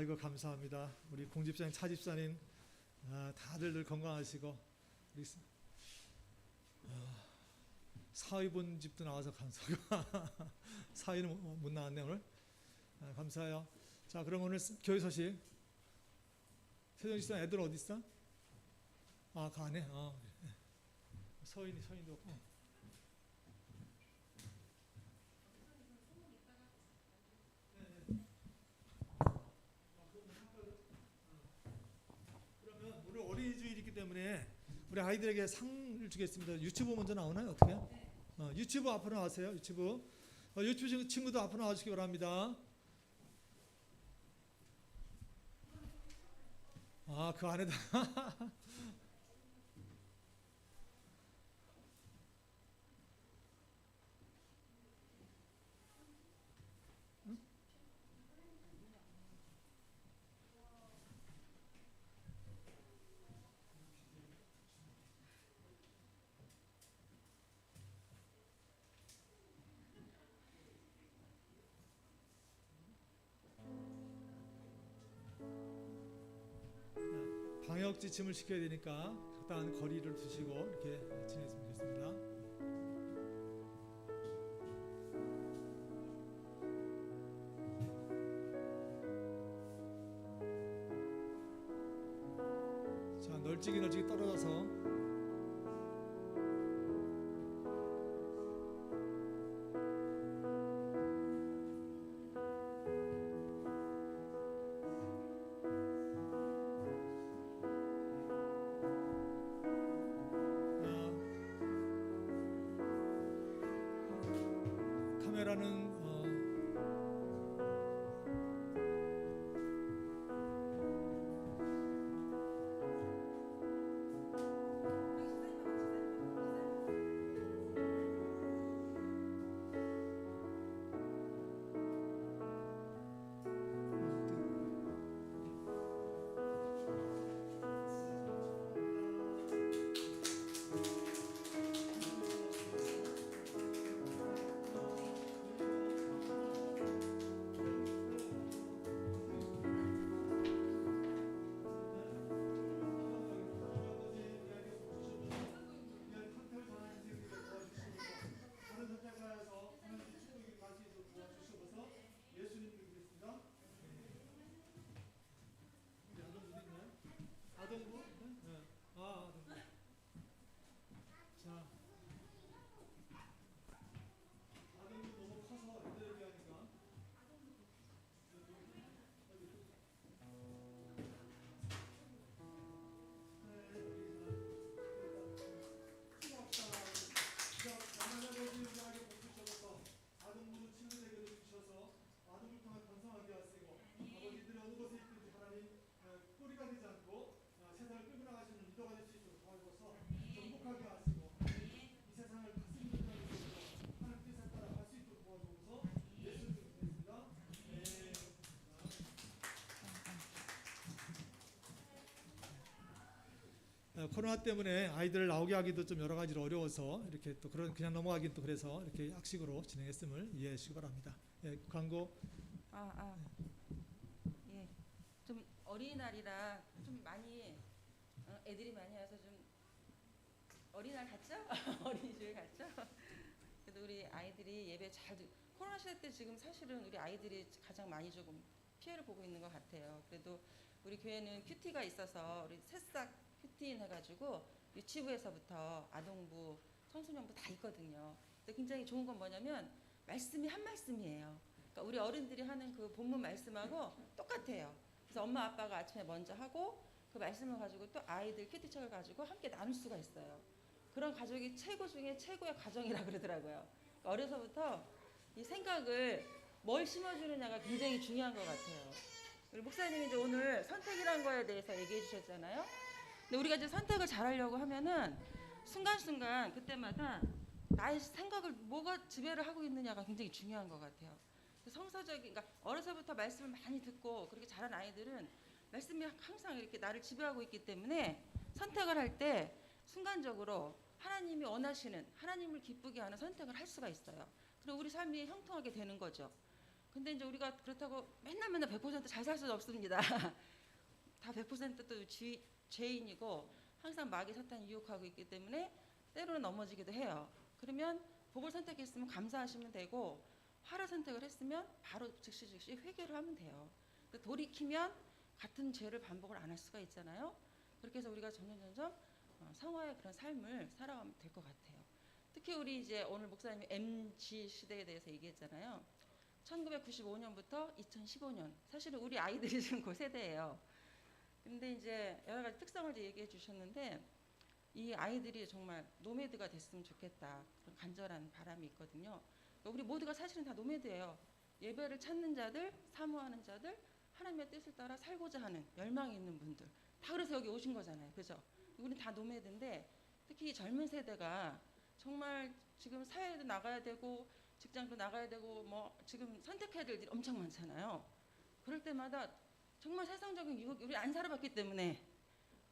아이고 감사합니다. 우리 공집사님, 차집사님 다들 늘 건강하시고 우리 사위 본 집도 나와서 감사하고 사위는 못 나왔네 오늘. 감사해요. 자, 그럼 오늘 교회 소식. 세정집사 애들 어디 있어? 그 안에. 서인도 없고. 그러면 오늘 어린이주일이기 때문에 우리 아이들에게 상을 주겠습니다. 유치부 먼저 나오나요? 어떻게? 유치부 앞으로 나와세요. 유치부 친구도 앞으로 나와주시기 바랍니다. 그 안에다. 방역 지침을 지켜야 되니까 적당한 거리를 두시고 이렇게 지냈으면 좋겠습니다. 자, 널찍이 떨어져서 카메라는 아동부? 네. 아동부. 자, 아동부 너무 커서 애들 얘기하니까. 아동부 친구들에게도 주셔서 아동을 통해 번성하게 하시고 아버지들이 어느 곳에 있든지 하나님 꼬리가 되지 않고 세상을 끌고 나가시는 리더가 될 수 있도록 도와주셔서 정복하게 하시고 이 세상을 다스리는 자가 되시고 하나님 뜻에 따라 갈 수 있도록 도와주셔서 예수를 드리겠습니다. 코로나 때문에 아이들 나오게 하기도 좀 여러 가지로 어려워서 이렇게 또 그냥 넘어가긴 또 그래서 이렇게 약식으로 진행했음을 이해해 주시기 바랍니다. 광고. 예. 좀 어린이날이라 좀 많이 애들이 많이 와서 좀 어린이날 같죠? 어린이주일 같죠? 그래도 우리 아이들이 예배 코로나 시대 때 지금 사실은 우리 아이들이 가장 많이 조금 피해를 보고 있는 것 같아요. 그래도 우리 교회는 큐티가 있어서 우리 새싹 큐티인 해가지고 유치부에서부터 아동부, 청소년부 다 있거든요. 근데 굉장히 좋은 건 뭐냐면 말씀이 한 말씀이에요. 그러니까 우리 어른들이 하는 그 본문 말씀하고 똑같아요. 그래서 엄마 아빠가 아침에 먼저 하고 그 말씀을 가지고 또 아이들 큐티책을 가지고 함께 나눌 수가 있어요. 그런 가족이 최고 중에 최고의 가정이라 그러더라고요. 그러니까 어려서부터 이 생각을 뭘 심어주느냐가 굉장히 중요한 것 같아요. 우리 목사님이 이제 오늘 선택이란 거에 대해서 얘기해 주셨잖아요. 근데 우리가 이제 선택을 잘하려고 하면은 순간순간 그때마다 나의 생각을 뭐가 지배를 하고 있느냐가 굉장히 중요한 것 같아요. 성서적인, 그러니까 어려서부터 말씀을 많이 듣고 그렇게 자란 아이들은 말씀이 항상 이렇게 나를 지배하고 있기 때문에 선택을 할 때 순간적으로 하나님이 원하시는, 하나님을 기쁘게 하는 선택을 할 수가 있어요. 그리고 우리 삶이 형통하게 되는 거죠. 근데 이제 우리가 그렇다고 맨날 100%잘 살 수는 없습니다. 다 100%또 죄인이고 항상 마귀 사탄이 유혹하고 있기 때문에 때로는 넘어지기도 해요. 그러면 복을 선택했으면 감사하시면 되고 화를 선택을 했으면 바로 즉시 회개를 하면 돼요. 돌이키면 같은 죄를 반복을 안 할 수가 있잖아요. 그렇게 해서 우리가 점점 성화의 그런 삶을 살아가면 될 것 같아요. 특히 우리 이제 오늘 목사님이 MG 시대에 대해서 얘기했잖아요. 1995년부터 2015년 사실은 우리 아이들이 지금 그 세대예요. 근데 이제 여러 가지 특성을 이제 얘기해 주셨는데 이 아이들이 정말 노매드가 됐으면 좋겠다 그런 간절한 바람이 있거든요. 우리 모두가 사실은 다 노매드예요. 예배를 찾는 자들, 사모하는 자들, 하나님의 뜻을 따라 살고자 하는 열망이 있는 분들 다 그래서 여기 오신 거잖아요. 그죠? 우리는 다 노매드인데 특히 젊은 세대가 정말 지금 사회에도 나가야 되고 직장도 나가야 되고 뭐 지금 선택해야 될 일이 엄청 많잖아요. 그럴 때마다 정말 세상적인 유혹이 우리 안 살아봤기 때문에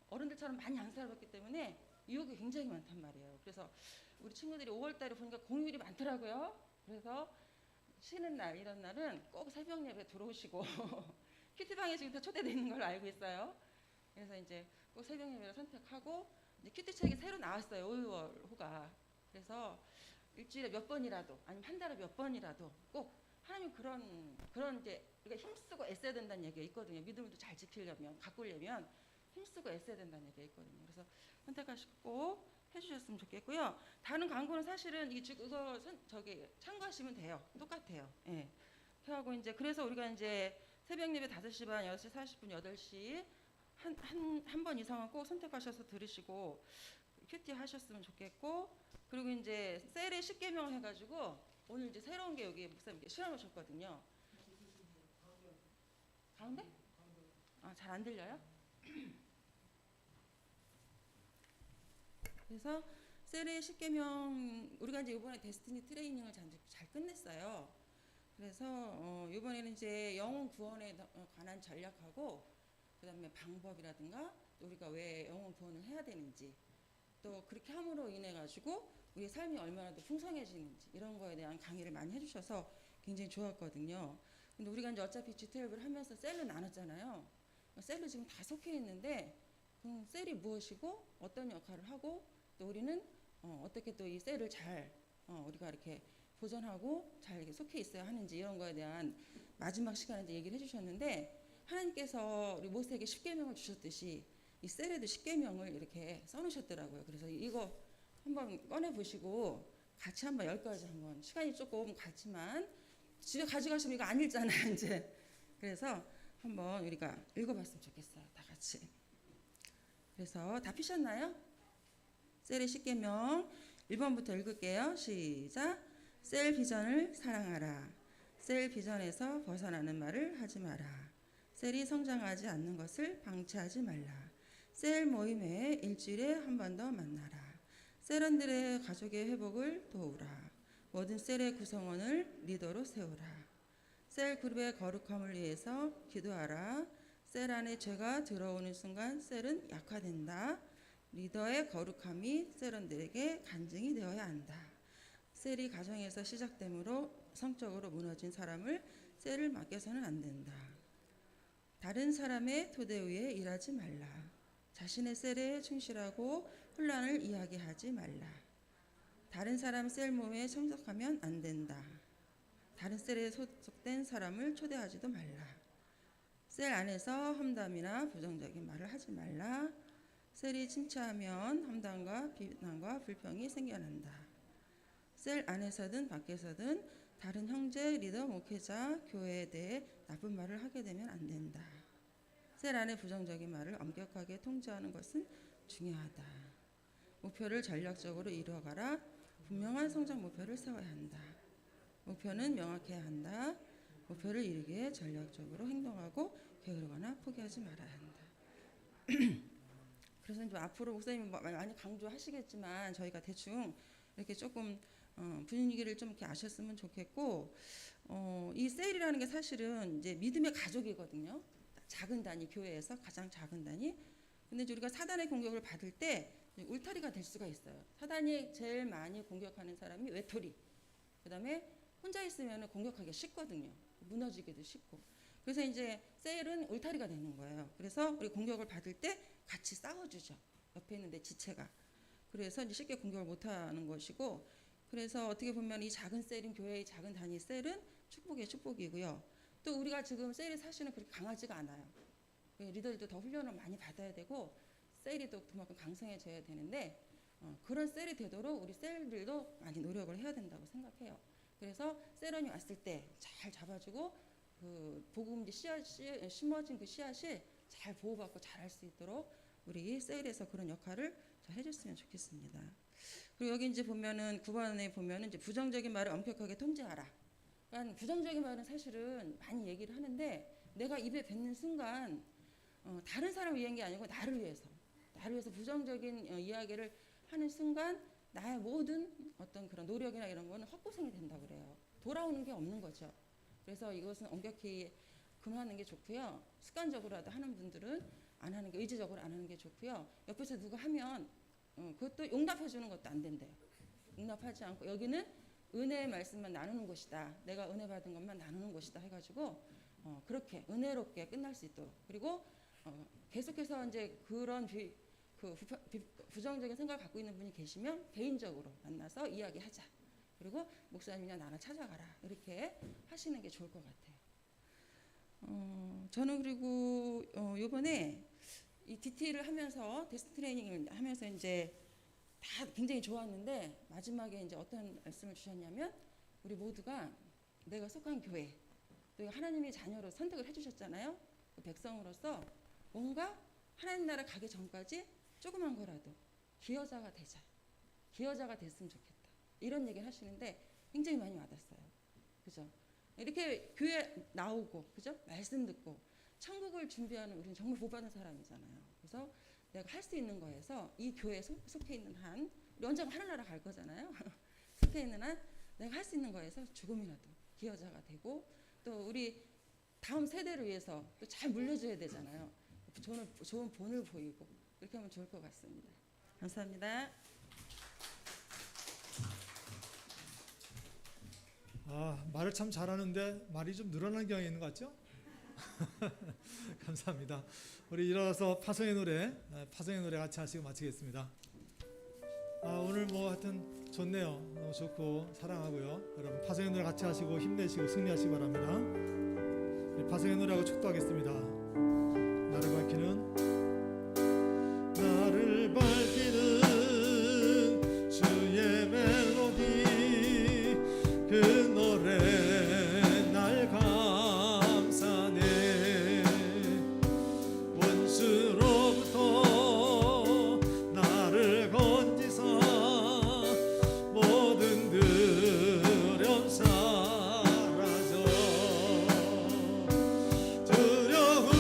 어른들처럼 많이 안 살아봤기 때문에 유혹이 굉장히 많단 말이에요. 그래서 우리 친구들이 5월달에 보니까 공휴일이 많더라고요. 그래서 쉬는 날 이런 날은 꼭 새벽 예배 들어오시고 큐티방에 지금 다 초대되어 있는 걸로 알고 있어요. 그래서 이제 꼭 새벽 예배를 선택하고 이제 큐티책이 새로 나왔어요. 5월 호가. 그래서 일주일에 몇 번이라도 아니면 한 달에 몇 번이라도 꼭 하나님 그런 이제 우리가 힘쓰고 애써야 된다는 얘기가 있거든요. 믿음을 잘 지키려면 가꾸려면 힘쓰고 애써야 된다는 얘기가 있거든요. 그래서 선택하시고 꼭 해주셨으면 좋겠고요. 다른 광고는 사실은 이거 저기 참고하시면 돼요. 똑같아요. 예. 하고 이제 그래서 우리가 이제 새벽 예배 5시 반, 6시 40분, 8시 한 번 이상은 꼭 선택하셔서 들으시고 큐티 하셨으면 좋겠고 그리고 이제 셀의 10계명을 해가지고 오늘 이제 새로운 게 여기 목사님 실어놓으셨거든요. 가운데? 아, 잘 안 들려요? 그래서 셀의 10계명 우리가 이제 이번에 데스티니 트레이닝을 잘 끝냈어요. 그래서 이번에는 이제 영혼 구원에 관한 전략하고 그다음에 방법이라든가 또 우리가 왜 영혼 구원을 해야 되는지 또 그렇게 함으로 인해 가지고 우리 삶이 얼마나 더 풍성해지는지 이런 거에 대한 강의를 많이 해주셔서 굉장히 좋았거든요. 근데 우리가 이제 어차피 G12를 하면서 셀로 나눴잖아요. 셀로 지금 다 속해 있는데 셀이 무엇이고 어떤 역할을 하고 또 우리는 어떻게 또 이 셀을 잘 우리가 이렇게 보존하고 잘 이렇게 속해 있어야 하는지 이런 거에 대한 마지막 시간에 얘기를 해주셨는데 하나님께서 우리 모세에게 10계명을 주셨듯이 이 셀에도 10계명을 이렇게 써놓으셨더라고요. 그래서 이거 한번 꺼내 보시고 같이 한번 10가지 한번 시간이 조금 갔지만 집에 가져가시면 이거 안 읽잖아요 이제. 그래서 한번 우리가 읽어봤으면 좋겠어요 다 같이. 그래서 다 피셨나요? 셀의 10계명 1번부터 읽을게요. 시작. 셀 비전을 사랑하라. 셀 비전에서 벗어나는 말을 하지 마라. 셀이 성장하지 않는 것을 방치하지 말라. 셀 모임에 일주일에 한 번 더 만나라. 셀원들의 가족의 회복을 도우라. 모든 셀의 구성원을 리더로 세우라. 셀 그룹의 거룩함을 위해서 기도하라. 셀 안에 죄가 들어오는 순간 셀은 약화된다. 리더의 거룩함이 셀원들에게 간증이 되어야 한다. 셀이 가정에서 시작되므로 성적으로 무너진 사람을 셀을 맡겨서는 안 된다. 다른 사람의 토대 위에 일하지 말라. 자신의 셀에 충실하고 혼란을 이야기하지 말라. 다른 사람 셀 몸에 참석하면 안 된다. 다른 셀에 소속된 사람을 초대하지도 말라. 셀 안에서 험담이나 부정적인 말을 하지 말라. 셀이 침체하면 험담과 비난과 불평이 생겨난다. 셀 안에서든 밖에서든 다른 형제, 리더, 목회자, 교회에 대해 나쁜 말을 하게 되면 안 된다. 셀 안의 부정적인 말을 엄격하게 통제하는 것은 중요하다. 목표를 전략적으로 이루어가라. 분명한 성장 목표를 세워야 한다. 목표는 명확해야 한다. 목표를 이루기 위해 전략적으로 행동하고 게으르거나 포기하지 말아야 한다. 그래서 이제 앞으로 목사님이 많이 강조하시겠지만 저희가 대충 이렇게 조금 분위기를 좀 이렇게 아셨으면 좋겠고 이 셀이라는 게 사실은 이제 믿음의 가족이거든요. 작은 단위 교회에서 가장 작은 단위. 근데 이제 우리가 사단의 공격을 받을 때 울타리가 될 수가 있어요. 사단이 제일 많이 공격하는 사람이 외톨이. 그다음에 혼자 있으면 공격하기가 쉽거든요. 무너지기도 쉽고. 그래서 이제 셀은 울타리가 되는 거예요. 그래서 우리 공격을 받을 때 같이 싸워주죠. 옆에 있는 내 지체가. 그래서 이제 쉽게 공격을 못하는 것이고, 그래서 어떻게 보면 이 작은 셀인 교회의 작은 단위 셀은 축복의 축복이고요. 또 우리가 지금 셀이 사실은 그렇게 강하지가 않아요. 리더들도 더 훈련을 많이 받아야 되고 셀이 또 그만큼 강성해져야 되는데 그런 셀이 되도록 우리 셀들도 많이 노력을 해야 된다고 생각해요. 그래서 셀원이 왔을 때 잘 잡아주고 그 복음이 씨앗이 심어진 그 씨앗이 잘 보호받고 자랄 수 있도록 우리 셀에서 그런 역할을 잘 해줬으면 좋겠습니다. 그리고 여기 이제 보면은 9번에 보면은 이제 부정적인 말을 엄격하게 통제하라. 그러니까 부정적인 말은 사실은 많이 얘기를 하는데 내가 입에 뱉는 순간 다른 사람을 위한 게 아니고 나를 위해서 부정적인 이야기를 하는 순간 나의 모든 어떤 그런 노력이나 이런 거는 헛고생이 된다고 그래요. 돌아오는 게 없는 거죠. 그래서 이것은 엄격히 금하는 게 좋고요. 습관적으로라도 하는 분들은 안 하는 게 의지적으로 안 하는 게 좋고요. 옆에서 누가 하면 그것도 용납해 주는 것도 안 된대요. 용납하지 않고 여기는 은혜의 말씀만 나누는 곳이다. 내가 은혜 받은 것만 나누는 곳이다 해가지고 그렇게 은혜롭게 끝날 수 있도록 그리고 계속해서 이제 그런 부정적인 생각을 갖고 있는 분이 계시면 개인적으로 만나서 이야기하자. 그리고 목사님이나 나를 찾아가라. 이렇게 하시는 게 좋을 것 같아요. 저는 그리고 요번에 이 DT를 하면서 데스크 트레이닝을 하면서 이제 다 굉장히 좋았는데 마지막에 이제 어떤 말씀을 주셨냐면 우리 모두가 내가 속한 교회 또 하나님의 자녀로 선택을 해주셨잖아요. 그 백성으로서 뭔가 하나님 나라 가기 전까지 조그만 거라도 기여자가 되자. 기여자가 됐으면 좋겠다. 이런 얘기를 하시는데 굉장히 많이 와닿았어요. 그죠? 이렇게 교회 나오고 그죠? 말씀 듣고 천국을 준비하는 우리는 정말 복받은 사람이잖아요. 그래서 내가 할 수 있는 거에서 이 교회에 속해 있는 한 우리 언젠가 하늘나라 갈 거잖아요. 속해 있는 한 내가 할 수 있는 거에서 조금이라도 기여자가 되고 또 우리 다음 세대를 위해서 또 잘 물려줘야 되잖아요. 좋은 본을 보이고 그렇게 하면 좋을 것 같습니다. 감사합니다. 말을 참 잘하는데 말이 좀 늘어나는 경향이 있는 것 같죠? 감사합니다. 우리 일어나서 파송의 노래 같이 하시고 마치겠습니다. 오늘 뭐 하여튼 좋네요. 너무 좋고 사랑하고요. 여러분 파송의 노래 같이 하시고 힘내시고 승리하시기 바랍니다. 우리 파송의 노래하고 축도하겠습니다. 나를 밝히는 주의 멜로디 그 노래 날 감싸네. 원수로부터 나를 건지사 모든 두려움 사라져 두려움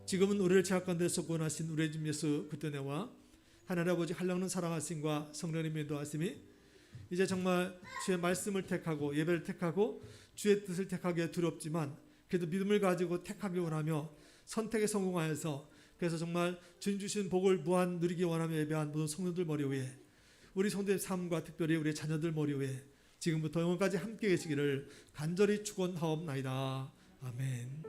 지금은 우리를 죄악 가운데서 구원하신 우리의 주 예수 그리스도의 은혜와 하나님 아버지 한량없는 사랑하심과 성령님의 인도하심이 이제 정말 주의 말씀을 택하고 예배를 택하고 주의 뜻을 택하기에 두렵지만 그래도 믿음을 가지고 택하기 원하며 선택에 성공하여서 그래서 정말 주님 주신 복을 무한 누리기 원하며 예배한 모든 성도들 머리 위에 우리 성도의 삶과 특별히 우리 자녀들 머리 위에 지금부터 영원까지 함께 계시기를 간절히 축원하옵나이다. 아멘.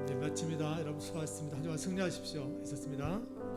이제 마칩니다. 여러분 수고하셨습니다. 한 주간 승리하십시오. 있었습니다.